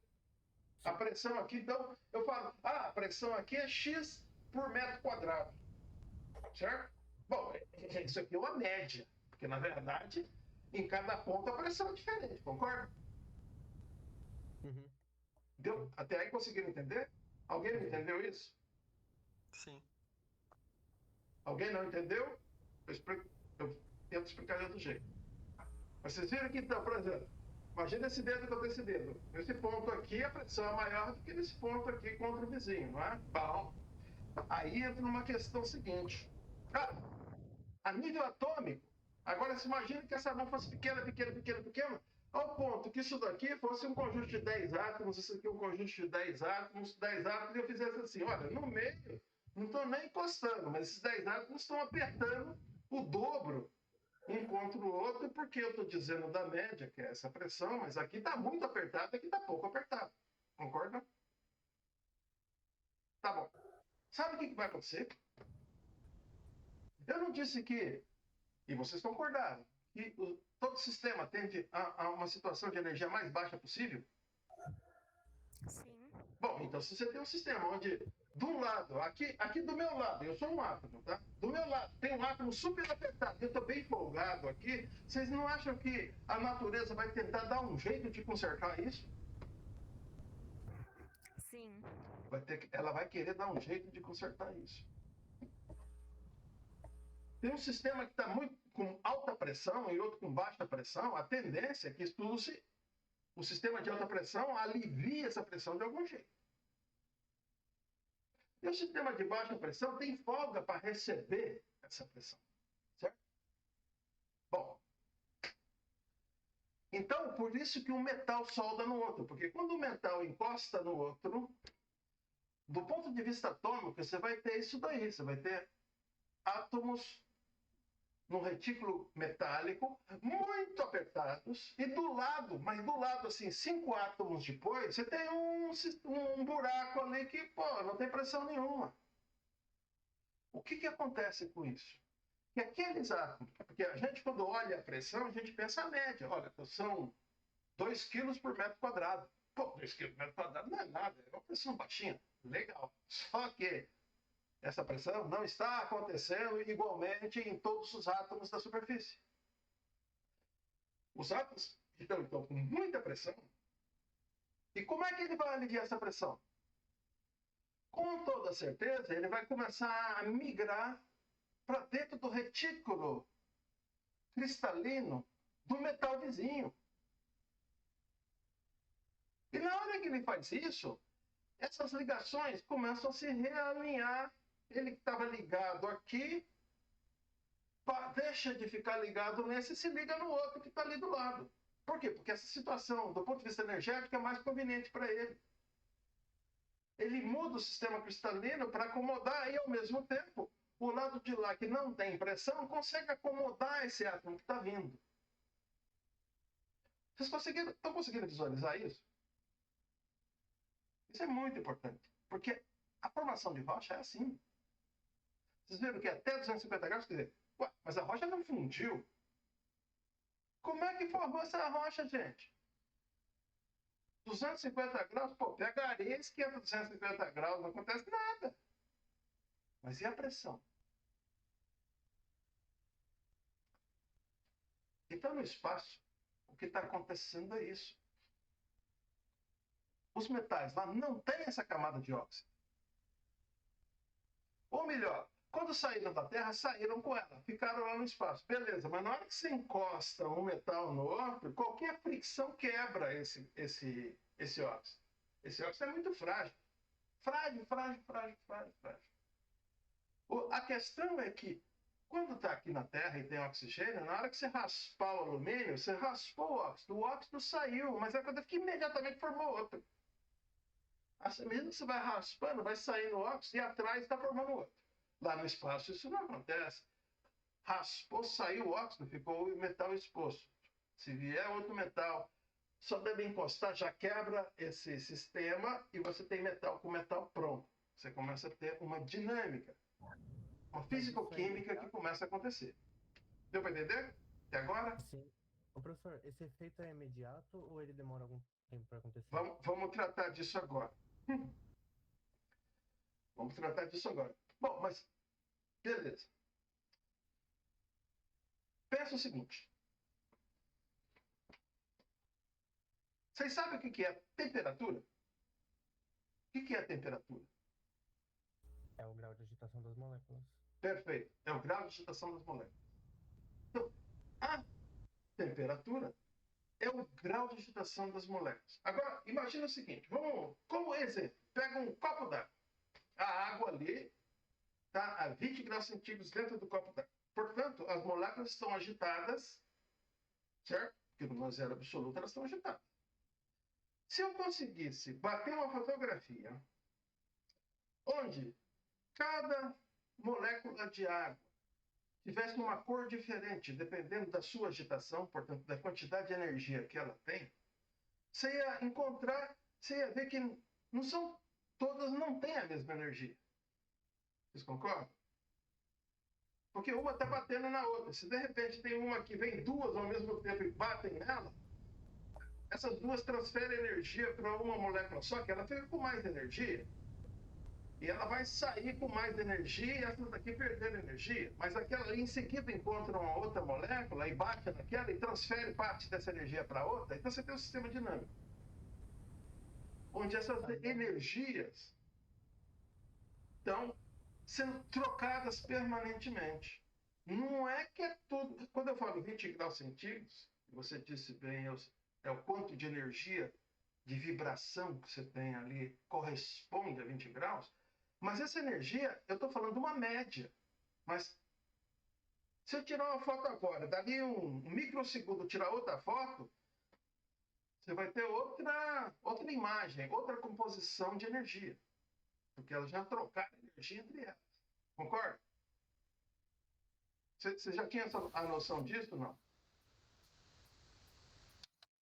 A pressão aqui, então, eu falo, a pressão aqui é X por metro quadrado. Certo? Bom, isso aqui é uma média, porque, na verdade, em cada ponto a pressão é diferente, concorda? Uhum. Deu? Até aí conseguiram entender? Alguém não entendeu isso? Sim. Alguém não entendeu? Eu tento explicar de outro jeito. Mas vocês viram que, então, por exemplo, imagina esse dedo contra esse dedo. Nesse ponto aqui, a pressão é maior do que nesse ponto aqui contra o vizinho, não é? Bom, aí entra numa questão seguinte. A nível atômico, agora se imagina que essa mão fosse pequena, ao ponto que isso daqui fosse um conjunto de 10 átomos, isso aqui é um conjunto de 10 átomos, e eu fizesse assim, olha, no meio, não estou nem encostando, mas esses 10 átomos estão apertando o dobro um contra o outro, porque eu estou dizendo da média, que é essa pressão, mas aqui está muito apertado, aqui está pouco apertado. Concorda? Tá bom. Sabe o que vai acontecer? Eu não disse que, e vocês concordaram, que todo sistema tende a uma situação de energia mais baixa possível? Sim. Bom, então se você tem um sistema onde, de um lado, aqui do meu lado, eu sou um átomo, tá? Do meu lado tem um átomo super apertado, eu estou bem folgado aqui, vocês não acham que a natureza vai tentar dar um jeito de consertar isso? Sim. Ela vai querer dar um jeito de consertar isso. Tem um sistema que está muito com alta pressão e outro com baixa pressão. A tendência é que o sistema de alta pressão alivie essa pressão de algum jeito. E o sistema de baixa pressão tem folga para receber essa pressão. Certo? Bom, então, por isso que um metal solda no outro. Porque quando o metal encosta no outro, do ponto de vista atômico, você vai ter isso daí. Você vai ter átomos no retículo metálico, muito apertados, e do lado, mas do lado, assim, 5 átomos depois, você tem um buraco ali que, pô, não tem pressão nenhuma. O que acontece com isso? Que aqueles átomos, porque a gente, quando olha a pressão, a gente pensa a média. Olha, são 2 quilos por metro quadrado. Pô, 2 quilos por metro quadrado não é nada, é uma pressão baixinha. Legal. Só que essa pressão não está acontecendo igualmente em todos os átomos da superfície. Os átomos estão com muita pressão. E como é que ele vai aliviar essa pressão? Com toda certeza, ele vai começar a migrar para dentro do retículo cristalino do metal vizinho. E na hora que ele faz isso, essas ligações começam a se realinhar. Ele que estava ligado aqui, deixa de ficar ligado nesse e se liga no outro que está ali do lado. Por quê? Porque essa situação, do ponto de vista energético, é mais conveniente para ele. Ele muda o sistema cristalino para acomodar e, ao mesmo tempo, o lado de lá que não tem pressão consegue acomodar esse átomo que está vindo. Vocês estão conseguindo visualizar isso? Isso é muito importante, porque a formação de rocha é assim. Vocês viram que até 250 graus, quer dizer, ué, mas a rocha não fundiu. Como é que formou essa rocha, gente? 250 graus, pô, pega areia, esquenta 250 graus, não acontece nada. Mas e a pressão? Então, no espaço, o que está acontecendo é isso. Os metais lá não têm essa camada de óxido. Ou melhor, quando saíram da Terra, saíram com ela, ficaram lá no espaço. Beleza, mas na hora que você encosta um metal no outro, qualquer fricção quebra esse óxido. Esse óxido é muito frágil. Frágil. A questão é que, quando está aqui na Terra e tem oxigênio, na hora que você raspar o alumínio, você raspou o óxido saiu, mas acontece que imediatamente formou outro. Assim mesmo que você vai raspando, vai saindo o óxido e atrás está formando outro. Lá no espaço isso não acontece. Raspou, saiu o óxido, ficou o metal exposto. Se vier outro metal, só deve encostar, já quebra esse sistema e você tem metal com metal pronto. Você começa a ter uma dinâmica, uma físico-química que começa a acontecer. Deu para entender? Até agora? Sim. Ô, professor, esse efeito é imediato ou ele demora algum tempo para acontecer? Vamos tratar disso agora. Vamos tratar disso agora. Bom, mas beleza. Pensa o seguinte. Vocês sabem o que é temperatura? O que é temperatura? É o grau de agitação das moléculas. Perfeito. É o grau de agitação das moléculas. Então, a temperatura é o grau de agitação das moléculas. Agora, imagina o seguinte. Vamos, como exemplo, pega um copo d'água. A água ali está a 20 graus centígrados dentro do copo d'água. Portanto, as moléculas estão agitadas, certo? Porque numa zero absoluta elas estão agitadas. Se eu conseguisse bater uma fotografia onde cada molécula de água tivesse uma cor diferente, dependendo da sua agitação, portanto, da quantidade de energia que ela tem, você ia encontrar, você ia ver que todas não têm a mesma energia. Vocês concordam? Porque uma está batendo na outra. Se de repente tem uma que vem duas ao mesmo tempo e batem nela, essas duas transferem energia para uma molécula só, que ela fica com mais energia. E ela vai sair com mais energia e essas daqui perderam energia. Mas aquela ali em seguida encontra uma outra molécula e bate naquela e transfere parte dessa energia para outra. Então você tem um sistema dinâmico. onde essas energias estão sendo trocadas permanentemente. Não é que é tudo. Quando eu falo 20 graus centígrados, você disse bem, é o quanto de energia, de vibração que você tem ali, corresponde a 20 graus. Mas essa energia, eu estou falando de uma média. Mas se eu tirar uma foto agora, dali um microsegundo tirar outra foto, você vai ter outra imagem, outra composição de energia. Porque elas já trocaram energia entre elas. Concorda? Você já tinha a noção disso ou não?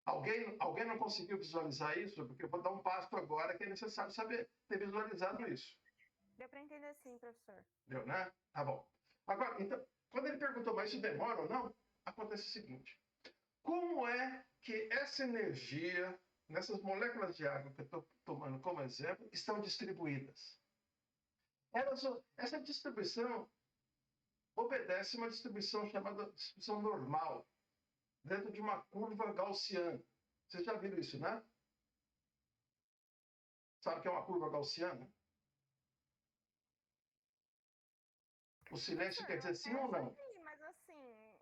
Alguém não conseguiu visualizar isso? Porque eu vou dar um passo agora que é necessário saber ter visualizado isso. Deu para entender sim, professor. Deu, né? Tá bom. Agora, então, quando ele perguntou, mas isso demora ou não? Acontece o seguinte. Como é que essa energia, nessas moléculas de água que eu estou tomando como exemplo, estão distribuídas? Essa distribuição obedece uma distribuição chamada distribuição normal, dentro de uma curva gaussiana. Vocês já viram isso, né? Sabe o que é uma curva gaussiana? O silêncio quer dizer sim ou não? Sim, mas assim,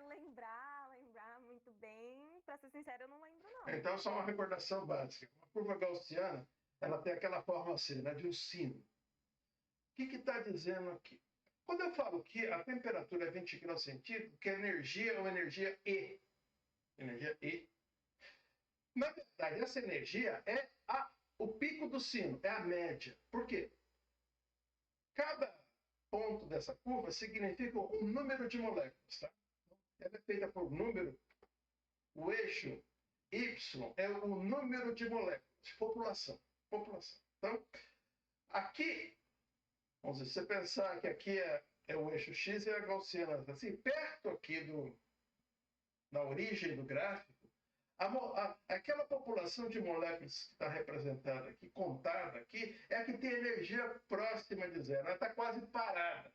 lembrar muito bem, para ser sincero, eu não lembro não. Então, só uma recordação básica. Uma curva gaussiana, ela tem aquela forma assim, né, de um sino. O que está dizendo aqui? Quando eu falo que a temperatura é 20 graus centígrados, que a energia é uma energia E. Energia E. Na verdade, essa energia é o pico do sino, é a média. Por quê? Cada ponto dessa curva significa um número de moléculas. Tá? Ela é feita por número. O eixo Y é o número de moléculas, população. Então, aqui, vamos dizer, se você pensar que aqui é o eixo X e a gaussiana, assim, perto aqui na origem do gráfico, aquela população de moléculas que está representada aqui, contada aqui, é a que tem energia próxima de zero. Ela está quase parada.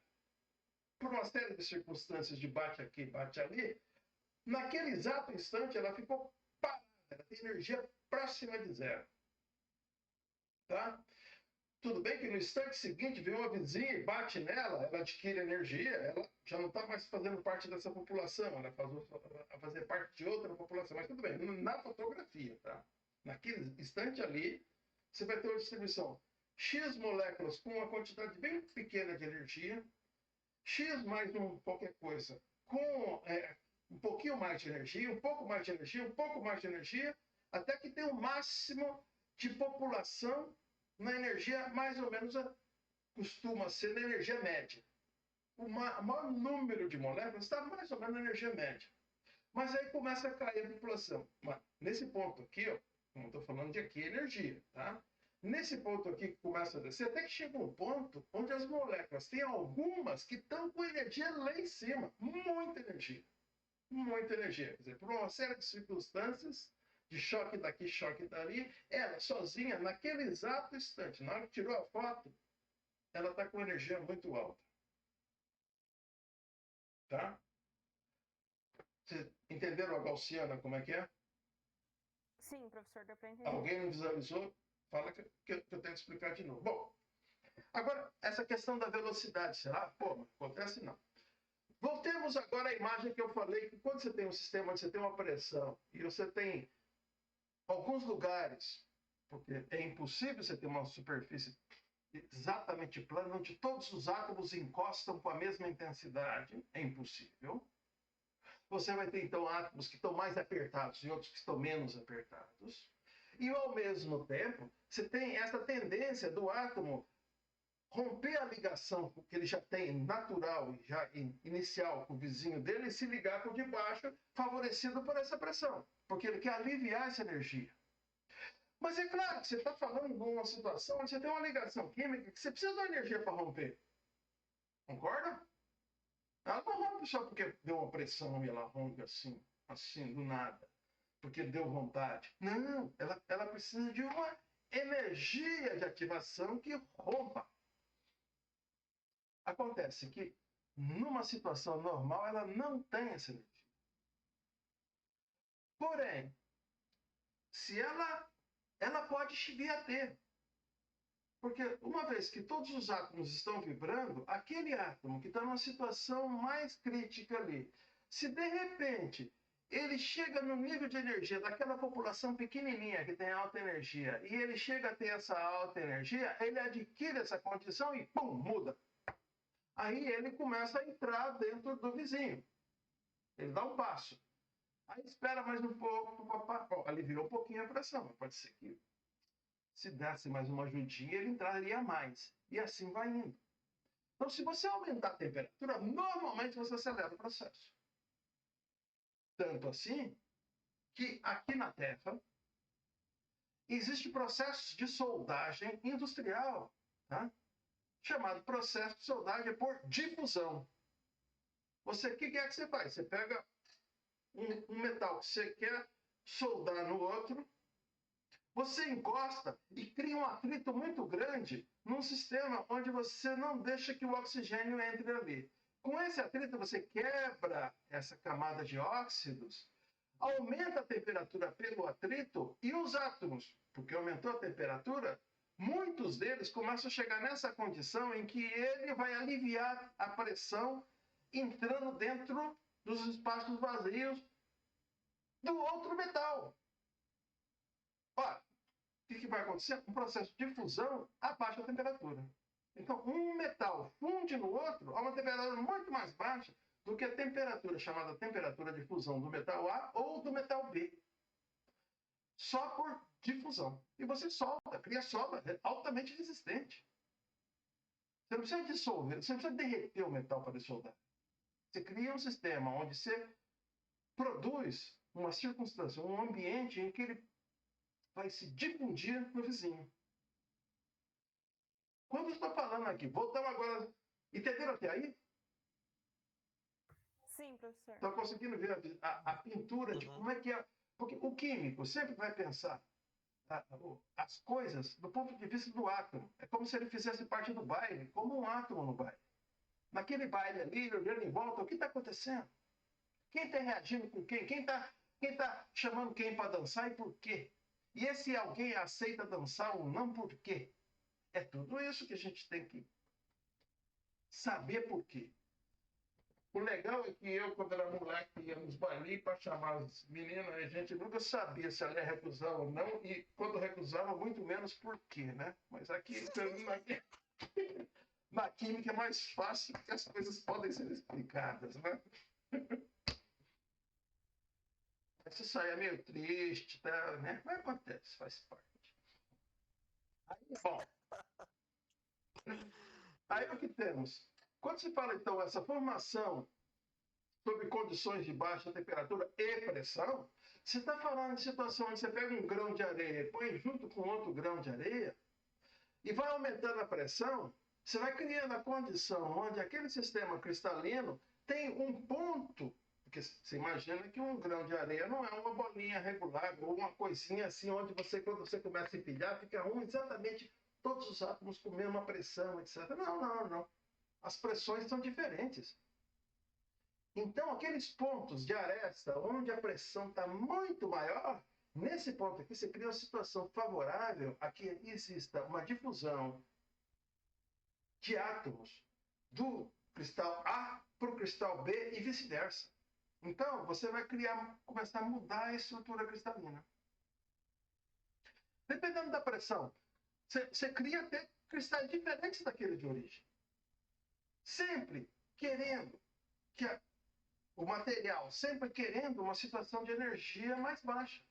Por uma série de circunstâncias de bate aqui, bate ali, naquele exato instante ela ficou parada. Ela tem energia próxima de zero. Tá? Tudo bem que no instante seguinte vem uma vizinha e bate nela, ela adquire energia, ela já não está mais fazendo parte dessa população, ela vai fazer parte de outra população. Mas tudo bem, na fotografia, tá? Naquele instante ali, você vai ter uma distribuição X moléculas com uma quantidade bem pequena de energia, X mais qualquer coisa com um pouquinho mais de energia, um pouco mais de energia, um pouco mais de energia, até que tem um máximo de população na energia mais ou menos costuma ser na energia média. O maior número de moléculas está mais ou menos na energia média. Mas aí começa a cair a população. Mas nesse ponto aqui, ó, como eu estou falando de aqui, energia, tá? Nesse ponto aqui que começa a descer, até que chega um ponto onde as moléculas tem algumas que estão com energia lá em cima. Muita energia. Muita energia. Quer dizer, por uma série de circunstâncias, de choque daqui, choque dali, ela sozinha, naquele exato instante, na hora que tirou a foto, ela está com energia muito alta. Tá? Vocês entenderam a gaussiana como é que é? Sim, professor, deu para entender. Alguém não visualizou? Fala que eu tento explicar de novo. Bom, agora, essa questão da velocidade, será? Pô, não acontece não. Voltemos agora à imagem que eu falei, que quando você tem um sistema onde você tem uma pressão e você tem alguns lugares, porque é impossível você ter uma superfície exatamente plana, onde todos os átomos encostam com a mesma intensidade, é impossível. Você vai ter, então, átomos que estão mais apertados e outros que estão menos apertados. E, ao mesmo tempo, você tem essa tendência do átomo romper a ligação que ele já tem natural, já inicial com o vizinho dele, e se ligar com o de baixo, favorecido por essa pressão, porque ele quer aliviar essa energia. Mas é claro que você está falando de uma situação onde você tem uma ligação química que você precisa da energia para romper. Concorda? Ela não rompe só porque deu uma pressão e ela rompe assim, do nada, porque deu vontade. Não, ela precisa de uma energia de ativação que rompa. Acontece que, numa situação normal, ela não tem essa energia. Porém, se ela ela pode vir a ter. Porque uma vez que todos os átomos estão vibrando, aquele átomo que está numa situação mais crítica ali, se de repente ele chega no nível de energia daquela população pequenininha que tem alta energia, e ele chega a ter essa alta energia, ele adquire essa condição e pum, muda. Aí ele começa a entrar dentro do vizinho. Ele dá um passo. Aí espera mais um pouco, aliviou um pouquinho a pressão. Pode ser que se desse mais uma ajudinha, ele entraria mais. E assim vai indo. Então, se você aumentar a temperatura, normalmente você acelera o processo. Tanto assim que aqui na Terra existe processos de soldagem industrial, tá? Chamado processo de soldagem por difusão. O que é que você faz? Você pega um metal que você quer soldar no outro, você encosta e cria um atrito muito grande num sistema onde você não deixa que o oxigênio entre ali. Com esse atrito, você quebra essa camada de óxidos, aumenta a temperatura pelo atrito e os átomos, porque aumentou a temperatura, muitos deles começam a chegar nessa condição em que ele vai aliviar a pressão entrando dentro dos espaços vazios do outro metal. Olha, o que vai acontecer? Um processo de fusão abaixa a temperatura. Então, um metal funde no outro a uma temperatura muito mais baixa do que a temperatura chamada temperatura de fusão do metal A ou do metal B. Só por difusão. E você solda, cria solda altamente resistente. Você não precisa dissolver, você não precisa derreter o metal para dissolver. Você cria um sistema onde você produz uma circunstância, um ambiente em que ele vai se difundir no vizinho. Quando eu estou falando aqui, voltamos agora. Entenderam até aí? Sim, professor. Estão conseguindo ver a pintura de como é que é? Porque o químico sempre vai pensar as coisas do ponto de vista do átomo. É como se ele fizesse parte do baile, como um átomo no baile. Naquele baile ali, olhando em volta, o que está acontecendo? Quem está reagindo com quem? Quem tá chamando quem para dançar e por quê? E esse alguém aceita dançar ou não por quê? É tudo isso que a gente tem que saber por quê. O legal é que eu, quando era moleque, ia nos bailinhos para chamar as meninas, a gente nunca sabia se ela ia recusar ou não, e quando recusava, muito menos por quê, né? Mas aqui, na química é mais fácil, porque as coisas podem ser explicadas, né? Isso aí é meio triste, tá, né? Mas acontece, faz parte. Aí, bom. Aí o que temos? Quando se fala, então, essa formação sob condições de baixa temperatura e pressão, você está falando de situação onde você pega um grão de areia, põe junto com outro grão de areia, e vai aumentando a pressão, você vai criando a condição onde aquele sistema cristalino tem um ponto. Porque você imagina que um grão de areia não é uma bolinha regular ou uma coisinha assim, onde você, quando você começa a empilhar, fica exatamente todos os átomos com a mesma pressão, etc. Não. As pressões são diferentes. Então, aqueles pontos de aresta, onde a pressão está muito maior, nesse ponto aqui você cria uma situação favorável a que exista uma difusão de átomos do cristal A para o cristal B e vice-versa. Então, você vai começar a mudar a estrutura cristalina. Dependendo da pressão, você cria até cristais diferentes daquele de origem. Sempre querendo que o material, sempre querendo uma situação de energia mais baixa.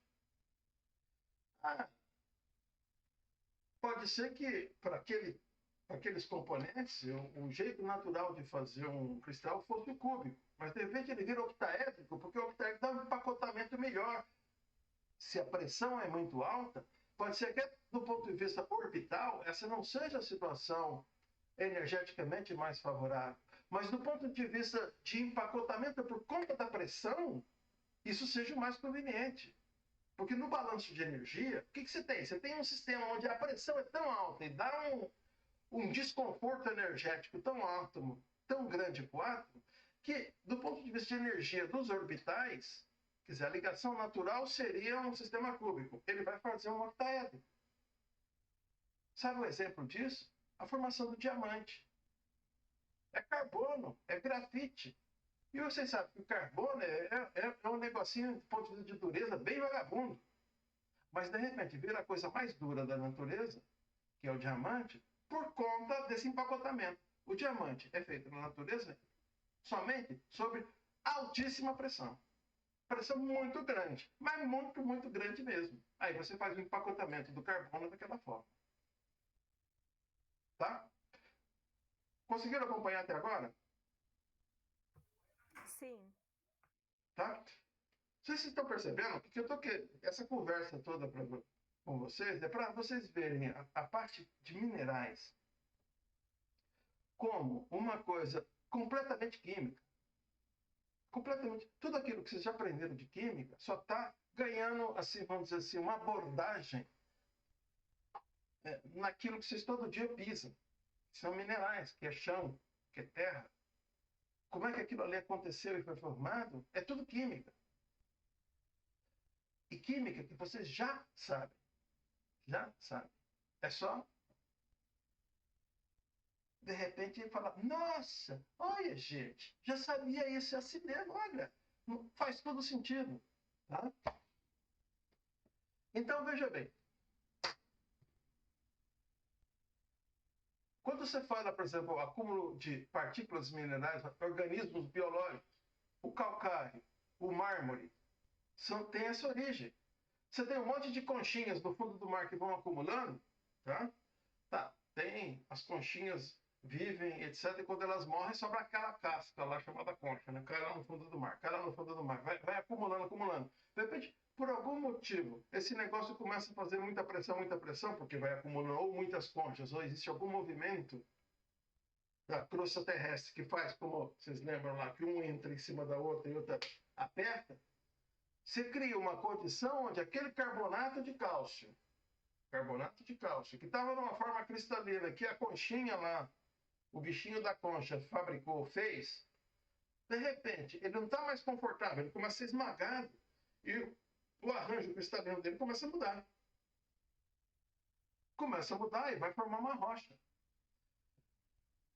Pode ser que, para aqueles componentes, o jeito natural de fazer um cristal fosse o cúbico. Mas, de repente, ele vira octaédrico, porque o octaédrico dá um empacotamento melhor. Se a pressão é muito alta, pode ser que, do ponto de vista orbital, essa não seja a situação energeticamente mais favorável. Mas, do ponto de vista de empacotamento por conta da pressão, isso seja o mais conveniente. Porque no balanço de energia, o que você tem? Você tem um sistema onde a pressão é tão alta e dá um desconforto energético tão alto, tão grande para o átomo, que, do ponto de vista de energia dos orbitais, Quer dizer, a ligação natural seria um sistema cúbico. Ele vai fazer um octaedro. Sabe o exemplo disso? A formação do diamante. É carbono, é grafite. E vocês sabem que o carbono é um negocinho, do ponto de vista de dureza, bem vagabundo. Mas, de repente, vira a coisa mais dura da natureza, que é o diamante, por conta desse empacotamento. O diamante é feito na natureza somente sob altíssima pressão. Pressão muito grande, mas muito, muito grande mesmo. Aí você faz o empacotamento do carbono daquela forma. Tá? Conseguiram acompanhar até agora? Sim. Tá? Vocês estão percebendo que eu tô essa conversa toda com vocês é para vocês verem a parte de minerais como uma coisa completamente química. Completamente. Tudo aquilo que vocês já aprenderam de química só está ganhando, assim, vamos dizer assim, uma abordagem naquilo que vocês todo dia pisam. São minerais, que é chão, que é terra. Como é que aquilo ali aconteceu e foi formado? É tudo química. E química que vocês já sabem. Já sabem. É só, de repente, falar, nossa, olha, gente, já sabia isso, é assim mesmo, olha, faz todo sentido. Tá? Então, veja bem. Quando você fala, por exemplo, o acúmulo de partículas minerais, organismos biológicos, o calcário, o mármore, tem essa origem. Você tem um monte de conchinhas no fundo do mar que vão acumulando, tá? Tá, tem as conchinhas vivem, etc. E quando elas morrem, sobra aquela casca lá chamada concha, né? Cai lá no fundo do mar, cai lá no fundo do mar, vai acumulando, acumulando. De repente, por algum motivo, esse negócio começa a fazer muita pressão, porque vai acumulando ou muitas conchas, ou existe algum movimento da crosta terrestre que faz, como vocês lembram lá, que um entra em cima da outra e outra aperta, você cria uma condição onde aquele carbonato de cálcio, que estava numa forma cristalina, que a conchinha lá, o bichinho da concha fabricou, fez, de repente, ele não está mais confortável, ele começa a ser esmagado e o arranjo cristalino dele começa a mudar. Começa a mudar e vai formar uma rocha.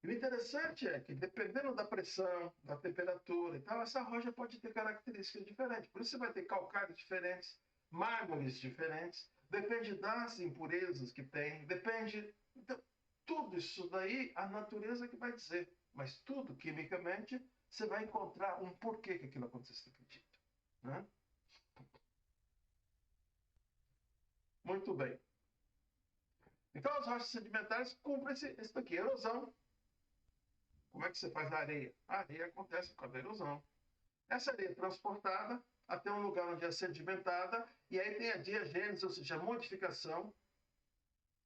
E o interessante é que, dependendo da pressão, da temperatura e tal, essa rocha pode ter características diferentes. Por isso você vai ter calcários diferentes, mármores diferentes, depende das impurezas que tem, depende... Então, tudo isso daí, a natureza que vai dizer. Mas tudo, quimicamente, você vai encontrar um porquê que aquilo aconteceu daquele jeito. Né? Muito bem. Então, as rochas sedimentares cumprem isso daqui, erosão. Como é que você faz a areia? A areia acontece por causa da erosão. Essa areia é transportada até um lugar onde é sedimentada, e aí tem a diagênese, ou seja, a modificação,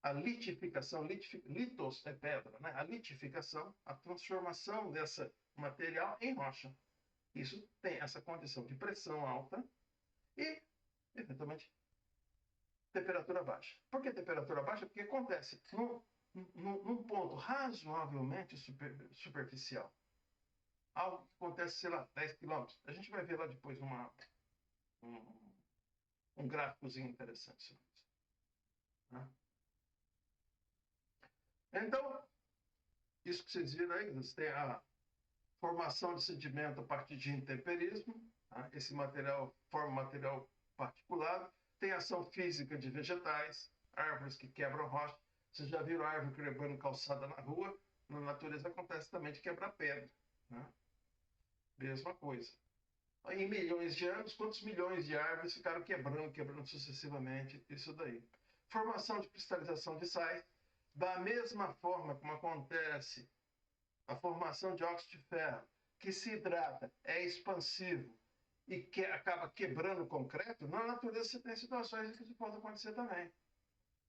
a litificação, litos é pedra, né? A litificação, a transformação desse material em rocha. Isso tem essa condição de pressão alta e, eventualmente, temperatura baixa. Por que temperatura baixa? Porque acontece num ponto razoavelmente superficial. Algo que acontece, sei lá, 10 quilômetros. A gente vai ver lá depois um gráficozinho interessante sobre isso. Né? Então, isso que vocês viram aí, você tem a formação de sedimento a partir de intemperismo. Tá? Esse material forma material particulado. Tem ação física de vegetais, árvores que quebram rocha. Vocês já viram árvore quebrando calçada na rua? Na natureza acontece também de quebrar pedra. Né? Mesma coisa. Em milhões de anos, quantos milhões de árvores ficaram quebrando sucessivamente isso daí? Formação de cristalização de sais, da mesma forma como acontece a formação de óxido de ferro, que se hidrata, é expansivo e que acaba quebrando o concreto, na natureza você tem situações em que isso pode acontecer também.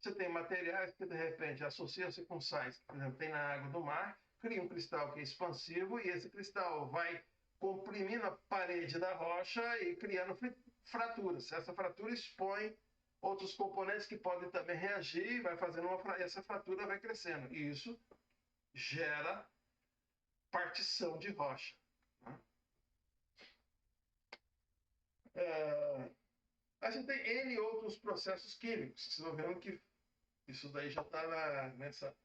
Você tem materiais que, de repente, associam-se com sais que, por exemplo, tem na água do mar, cria um cristal que é expansivo e esse cristal vai comprimindo a parede da rocha e criando fraturas. Essa fratura expõe outros componentes que podem também reagir, vai fazendo essa fratura vai crescendo. E isso gera partição de rocha. Né? É, a gente tem N outros processos químicos. Vocês vão vendo que isso daí já está nessa.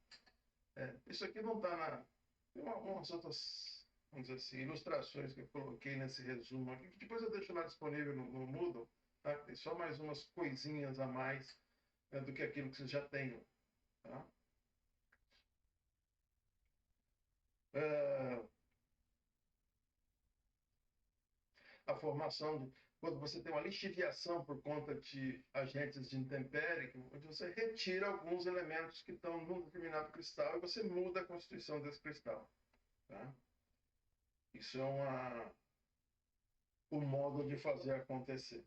Isso aqui não está na. Tem umas outras, vamos dizer assim, ilustrações que eu coloquei nesse resumo aqui, que depois eu deixo lá disponível no Moodle. Tá? Tem só mais umas coisinhas a mais, né, do que aquilo que vocês já têm. Tá? É, a formação de, quando você tem uma lixiviação por conta de agentes de intempérie, onde você retira alguns elementos que estão num determinado cristal e você muda a constituição desse cristal. Tá? Isso é o modo de fazer acontecer.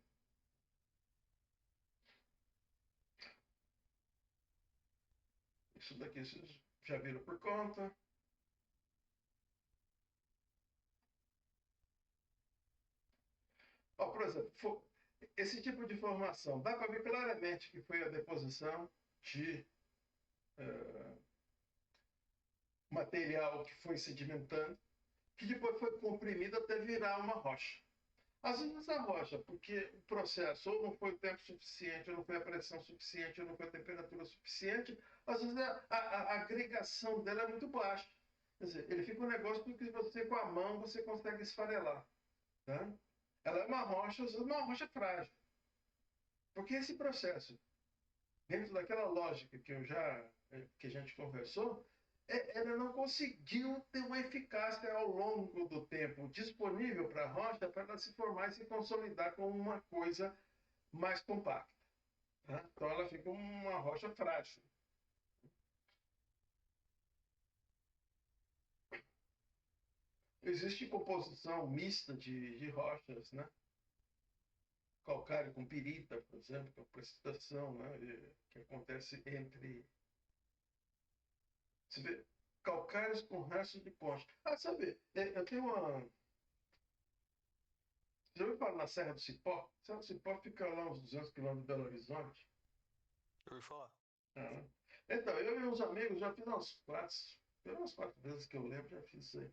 Isso daqui vocês já viram por conta. Ó, por exemplo, esse tipo de formação, dá para ver claramente que foi a deposição de material que foi sedimentando, que depois foi comprimido até virar uma rocha. Às vezes a rocha, porque o processo ou não foi o tempo suficiente, ou não foi a pressão suficiente, ou não foi a temperatura suficiente, às vezes a agregação dela é muito baixa. Quer dizer, ele fica um negócio que você com a mão você consegue esfarelar. Tá? Ela é uma rocha, às vezes uma rocha frágil. Porque esse processo, dentro daquela lógica que a gente conversou, ela não conseguiu ter uma eficácia ao longo do tempo disponível para a rocha para ela se formar e se consolidar como uma coisa mais compacta. Tá? Então ela fica uma rocha frágil. Existe composição mista de rochas, né? Calcário com pirita, por exemplo, que é a precipitação, né? Que acontece entre. Você vê, calcários com restos de ponte. Ah, sabe, eu tenho uma. Já ouviu falar na Serra do Cipó? A Serra do Cipó fica lá uns 200 quilômetros de Belo Horizonte. Eu ouvi falar. Ah, então, eu e uns amigos já fiz umas quatro vezes que eu lembro, já fiz isso aí.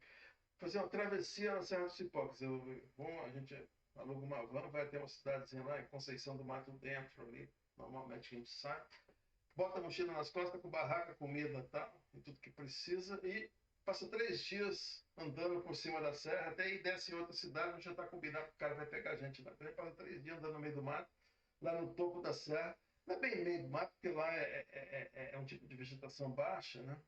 Fazer uma travessia na Serra do Cipó. Quer dizer, a gente aluga uma van, vai até uma cidadezinha lá em Conceição do Mato Dentro ali. Normalmente a gente sai, bota a mochila nas costas com barraca, comida e tudo que precisa e passa 3 dias andando por cima da serra, até aí desce em outra cidade, onde já está combinado que o cara vai pegar a gente lá. Então, passa 3 dias andando no meio do mato, lá no topo da serra. Não é bem meio do mato, porque lá é um tipo de vegetação baixa, né?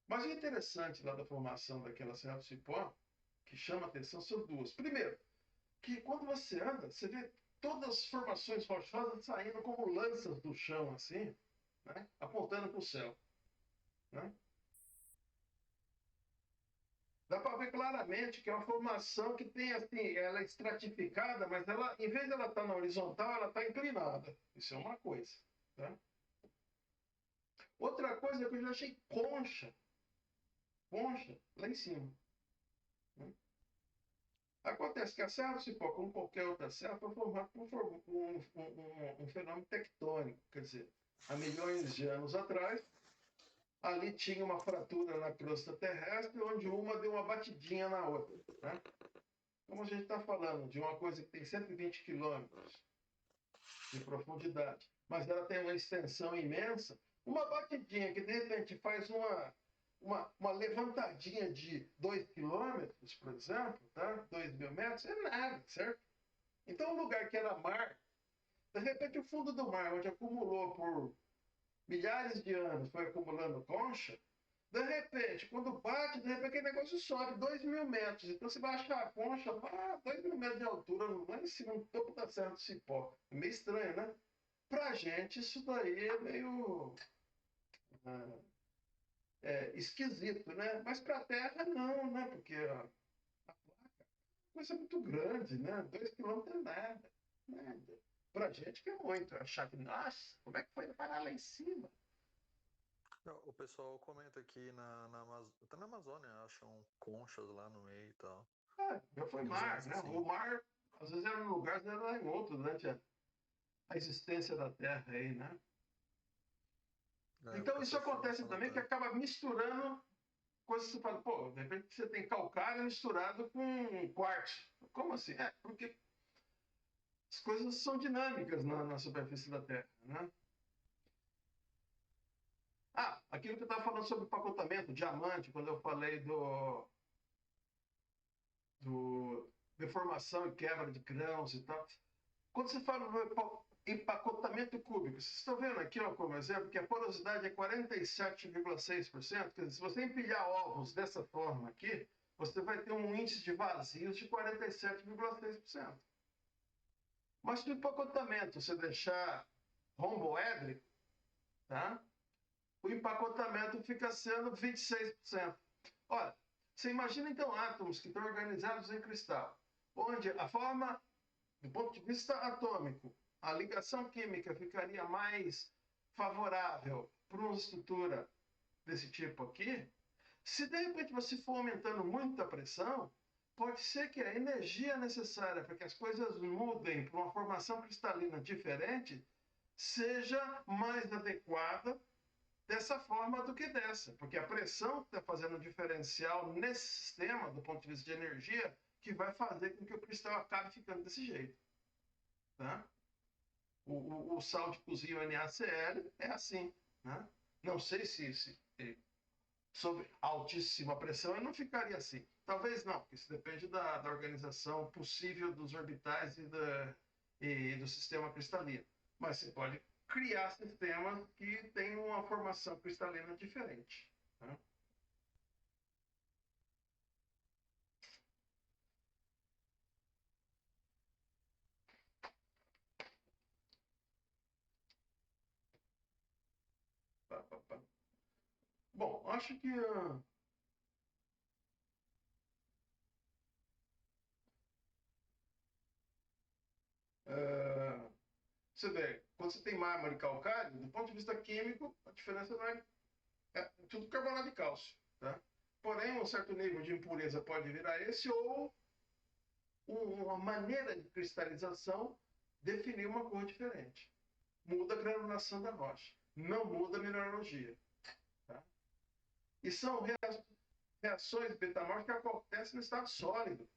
Mas o interessante lá da formação daquela Serra do Cipó, que chama a atenção, são duas. Primeiro, que quando você anda, você vê todas as formações rochosas saindo como lanças do chão, assim, né? Apontando para o céu. Né? Dá para ver claramente que é uma formação que tem, assim, ela é estratificada, mas ela, em vez de ela estar na horizontal, ela está inclinada. Isso é uma coisa. Tá? Outra coisa é que eu já achei concha lá em cima. Né? Acontece que a Serra do Cipó, como qualquer outra serra, foi formada por um fenômeno tectônico. Quer dizer, há milhões de anos atrás, ali tinha uma fratura na crosta terrestre, onde uma deu uma batidinha na outra. Né? Como a gente está falando de uma coisa que tem 120 quilômetros de profundidade, mas ela tem uma extensão imensa, uma batidinha que de repente faz uma levantadinha de 2 quilômetros, por exemplo, tá? 2.000 metros, é nada, certo? Então, um lugar que era mar, de repente o fundo do mar, onde acumulou por milhares de anos, foi acumulando concha, de repente, quando bate, de repente aquele negócio sobe 2.000 metros. Então você vai achar a concha lá, 2.000 metros de altura, lá em cima, no topo da Serra do Cipó. É meio estranho, né? Pra gente, isso daí é meio esquisito, né? Mas pra Terra, não, né? Porque a coisa é muito grande, né? 2 quilômetros é nada. Nada. Pra gente que é muito. Achar que, nossa, como é que foi parar lá em cima? O pessoal comenta aqui até na Amazônia, acham conchas lá no meio e tal. Já foi Tem uns mar, lances né? assim. O mar, às vezes era num lugar, às vezes era em outro, durante a existência da Terra aí, né? É, o Então isso processo de acontece formação da também que Terra. acaba misturando coisas que você fala, pô, de repente você tem calcário misturado com quartzo. Como assim? Porque As coisas são dinâmicas na superfície da Terra, né? Ah, aquilo que eu estava falando sobre empacotamento, diamante, quando eu falei do deformação e quebra de grãos e tal. Quando você fala do empacotamento cúbico, vocês estão vendo aqui, ó, como exemplo, que a porosidade é 47,6%. Quer dizer, se você empilhar ovos dessa forma aqui, você vai ter um índice de vazios de 47,6%. Mas se o empacotamento você deixar romboédrico, tá? O empacotamento fica sendo 26%. Olha, você imagina então átomos que estão organizados em cristal, onde a forma, do ponto de vista atômico, a ligação química ficaria mais favorável para uma estrutura desse tipo aqui. Se de repente você for aumentando muito a pressão, pode ser que a energia necessária para que as coisas mudem para uma formação cristalina diferente seja mais adequada dessa forma do que dessa, porque a pressão está fazendo um diferencial nesse sistema, do ponto de vista de energia, que vai fazer com que o cristal acabe ficando desse jeito. Tá? O sal de cozinha, o NaCl, é assim. Né? Não sei se sob altíssima pressão ele não ficaria assim. Talvez não, porque isso depende da organização possível dos orbitais e do sistema cristalino. Mas você pode criar sistemas que têm uma formação cristalina diferente. Né? Bom, acho que você vê, quando você tem mármore calcário, do ponto de vista químico, a diferença não é tudo carbonato de cálcio. Tá? Porém, um certo nível de impureza pode virar esse, ou uma maneira de cristalização definir uma cor diferente. Muda a granulação da rocha, não muda a mineralogia. Tá? E são reações betamórficas que acontecem no estado sólido.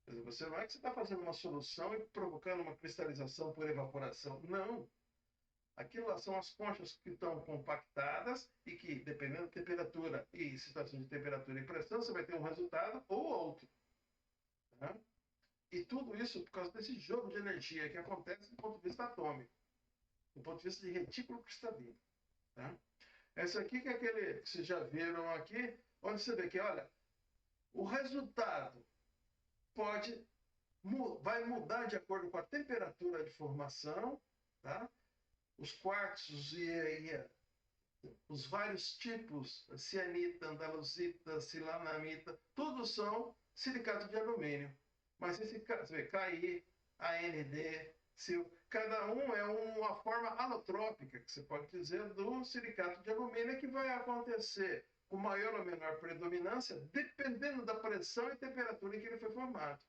Quer dizer, você não é que você está fazendo uma solução e provocando uma cristalização por evaporação. Não. Aquilo lá são as conchas que estão compactadas e que, dependendo da temperatura e situação de temperatura e pressão, você vai ter um resultado ou outro. Tá? E tudo isso por causa desse jogo de energia que acontece do ponto de vista atômico, do ponto de vista de retículo cristalino. Tá? Essa aqui que é aquele que vocês já viram aqui, onde você vê que, olha, o resultado vai mudar de acordo com a temperatura de formação, tá? Os quartzos e os vários tipos, cianita, andaluzita, silanamita, todos são silicato de alumínio. Mas esse você vê, KI, AND, cada um é uma forma alotrópica, que você pode dizer, do silicato de alumínio, que vai acontecer com maior ou menor predominância, dependendo da pressão e temperatura em que ele foi formado.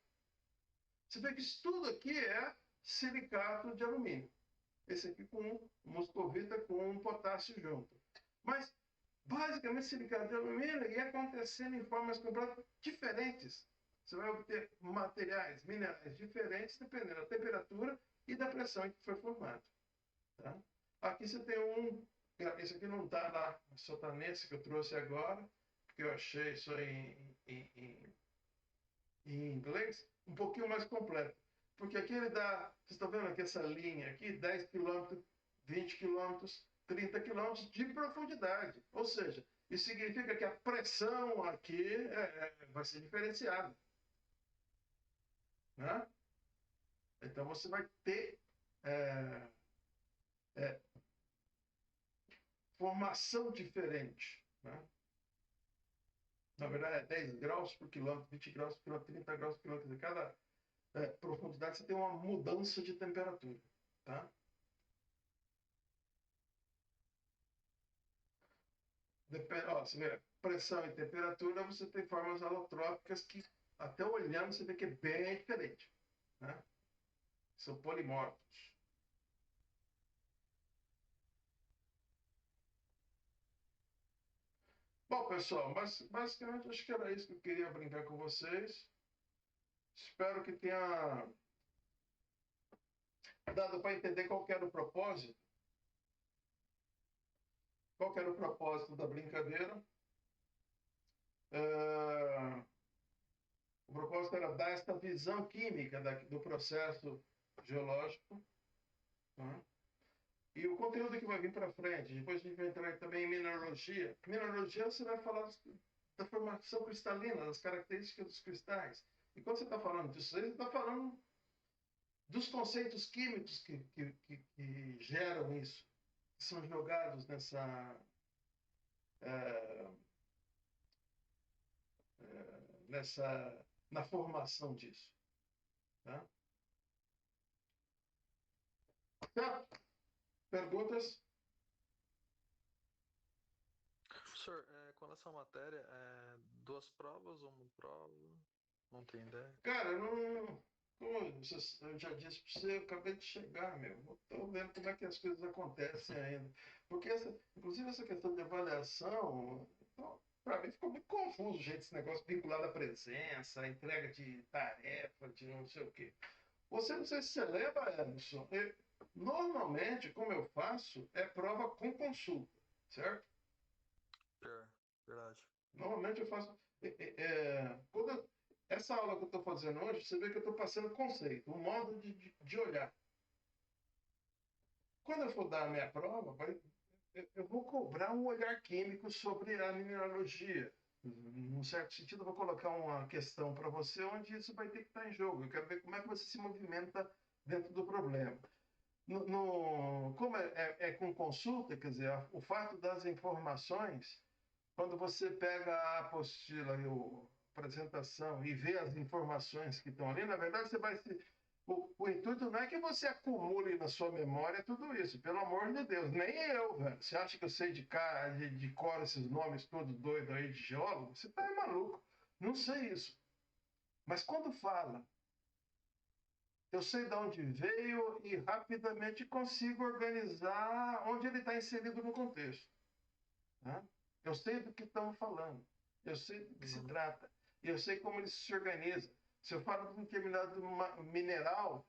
Você vê que isso tudo aqui é silicato de alumínio. Esse aqui com moscovita com potássio junto. Mas, basicamente, silicato de alumínio ia acontecendo em formas completamente diferentes. Você vai obter materiais, minerais diferentes, dependendo da temperatura e da pressão em que foi formado. Tá? Aqui você tem esse aqui não está lá, só está nesse que eu trouxe agora, porque eu achei isso em inglês, um pouquinho mais completo. Porque aqui ele dá, vocês estão vendo aqui essa linha aqui, 10 km, 20 km, 30 km de profundidade. Ou seja, isso significa que a pressão aqui vai ser diferenciada. Né? Então você vai ter formação diferente. Né? Na verdade, é 10 graus por quilômetro, 20 graus por quilômetro, 30 graus por quilômetro. Cada profundidade você tem uma mudança de temperatura. Tá? Você vê, pressão e temperatura, você tem formas alotrópicas que, até olhando, você vê que é bem diferente. Né? São polimorfos. Bom, pessoal, mas basicamente acho que era isso que eu queria brincar com vocês. Espero que tenha Dado para entender qual que era o propósito? Qual que era o propósito da brincadeira? O propósito era dar esta visão química do processo geológico, tá? E o conteúdo que vai vir para frente, depois a gente vai entrar também em mineralogia. Mineralogia você vai falar da formação cristalina, das características dos cristais. E quando você está falando disso aí, você está falando dos conceitos químicos que geram isso, que são jogados na formação disso. Tá? Certo? Perguntas? Professor, quando essa matéria é 2 provas ou 1 prova? Não tem ideia. Cara, como eu já disse para você, eu acabei de chegar, meu. Estou vendo como é que as coisas acontecem ainda. Porque, inclusive, essa questão de avaliação, para mim ficou muito confuso, gente, esse negócio vinculado à presença, à entrega de tarefa, de não sei o quê. Você, não sei se você lembra, Emerson, normalmente, como eu faço, é prova com consulta, certo? Verdade. Normalmente eu faço. Essa aula que eu estou fazendo hoje, você vê que eu estou passando conceito, um modo de olhar. Quando eu for dar a minha prova, eu vou cobrar um olhar químico sobre a mineralogia. Num certo sentido, eu vou colocar uma questão para você onde isso vai ter que estar em jogo. Eu quero ver como é que você se movimenta dentro do problema. Como é com consulta, quer dizer, o fato das informações, quando você pega a apostila e a apresentação e vê as informações que estão ali, na verdade você vai se... O intuito não é que você acumule na sua memória tudo isso, pelo amor de Deus, nem eu, velho. Você acha que eu sei de cor esses nomes todos doidos aí de geólogo? Você tá maluco. Não sei isso. Mas quando fala, eu sei de onde veio e rapidamente consigo organizar onde ele está inserido no contexto. Né? Eu sei do que estamos falando. Eu sei do que se trata. E eu sei como ele se organiza. Se eu falo de um determinado mineral,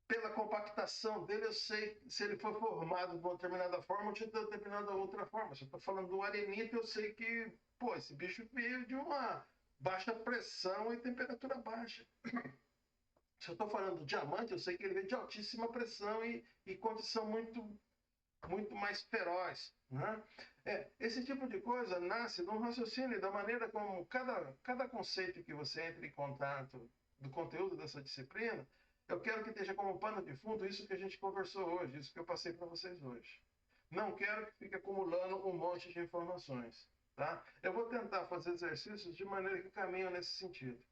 pela compactação dele, eu sei se ele foi formado de uma determinada forma ou de determinada outra forma. Se eu estou falando do arenito, eu sei que, esse bicho veio de uma baixa pressão e temperatura baixa. Se eu estou falando do diamante, eu sei que ele veio de altíssima pressão e condição muito mais feroz. Né? Esse tipo de coisa nasce de um raciocínio da maneira como cada conceito que você entra em contato do conteúdo dessa disciplina, eu quero que esteja como pano de fundo isso que a gente conversou hoje, isso que eu passei para vocês hoje. Não quero que fique acumulando um monte de informações. Tá? Eu vou tentar fazer exercícios de maneira que caminham nesse sentido.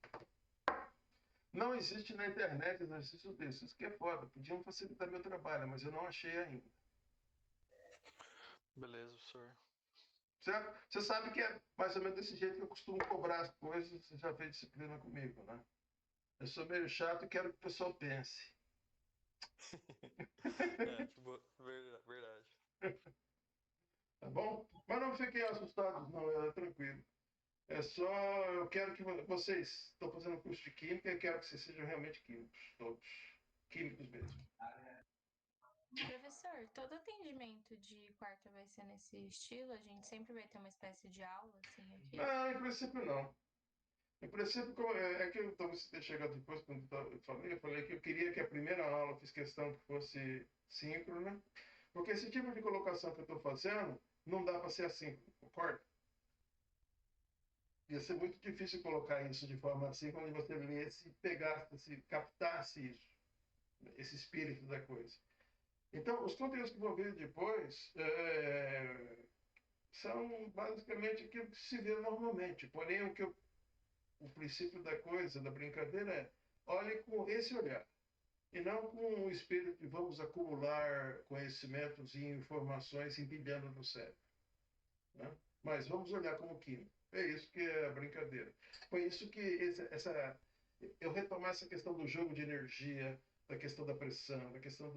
Não existe na internet exercício desse, isso que é foda. Podiam facilitar meu trabalho, mas eu não achei ainda. Beleza, professor. Certo? Você sabe que é mais ou menos desse jeito que eu costumo cobrar as coisas, você já fez disciplina comigo, né? Eu sou meio chato e quero que o pessoal pense. Verdade. Tá bom? Mas não fiquem assustados, não, é tranquilo. É só, eu quero que vocês estão fazendo curso de química, eu quero que vocês sejam realmente químicos, todos. Químicos mesmo. Professor, todo atendimento de quarta vai ser nesse estilo? A gente sempre vai ter uma espécie de aula, assim, aqui? Não, em princípio não. Em princípio, é que eu talvez ter chegado depois, quando eu falei que eu queria que a primeira aula, fiz questão que fosse síncrona, porque esse tipo de colocação que eu estou fazendo, não dá para ser assim, concorda? Ia ser muito difícil colocar isso de forma assim, quando você lesse, pegasse, captasse isso, esse espírito da coisa. Então, os conteúdos que vão vir depois são basicamente aquilo que se vê normalmente. Porém, o princípio da coisa, da brincadeira é olhe com esse olhar. E não com o espírito de vamos acumular conhecimentos e informações empilhando no cérebro. Né? Mas vamos olhar como químico. É isso que é a brincadeira. Foi isso que eu retomar essa questão do jogo de energia, da questão da pressão, da questão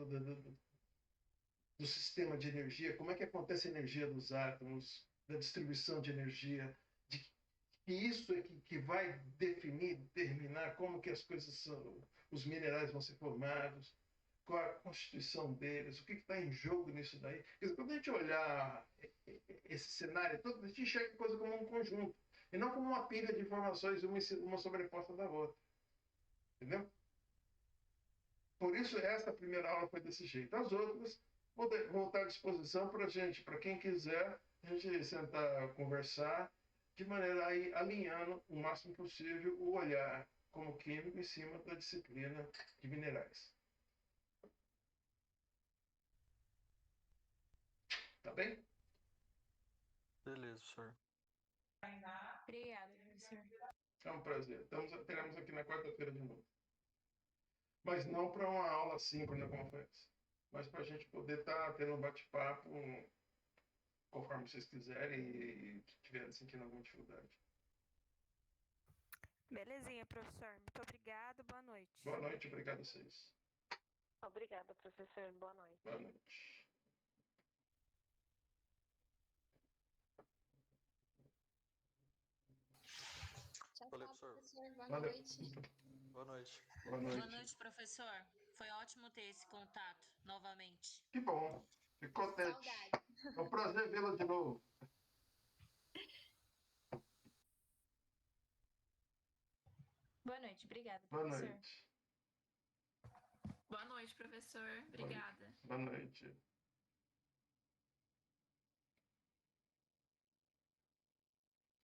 do sistema de energia, como é que acontece a energia dos átomos, da distribuição de energia, de que isso é que vai determinar como que as coisas são, os minerais vão ser formados, qual a constituição deles, o que está em jogo nisso daí. Quer dizer, quando a gente olhar esse cenário todo, a gente enxerga a coisa como um conjunto, e não como uma pilha de informações, uma sobreposta da outra. Entendeu? Por isso, essa primeira aula foi desse jeito. As outras vão estar à disposição para a gente, para quem quiser, a gente sentar, conversar, de maneira a ir alinhando o máximo possível o olhar como químico em cima da disciplina de minerais. Tá bem? Beleza, professor. Obrigada, professor. É um prazer. Teremos aqui na quarta-feira de novo. Mas não para uma aula síncrona como foi essa. Mas para a gente poder estar tendo um bate-papo conforme vocês quiserem e estiverem sentindo alguma dificuldade. Belezinha, professor. Muito obrigado. Boa noite. Boa noite, obrigado a vocês. Obrigada, professor. Boa noite. Boa noite. Tchau, Valeu, tchau, professor. professor. Boa Valeu. noite. Boa noite. Boa Boa noite. noite, professor. Foi ótimo ter esse contato novamente. Que bom. Ficou contente. Saudade. É um prazer vê-la de novo. Boa noite, obrigada, Boa professor. noite. Boa noite, professor. Obrigada. Boa noite.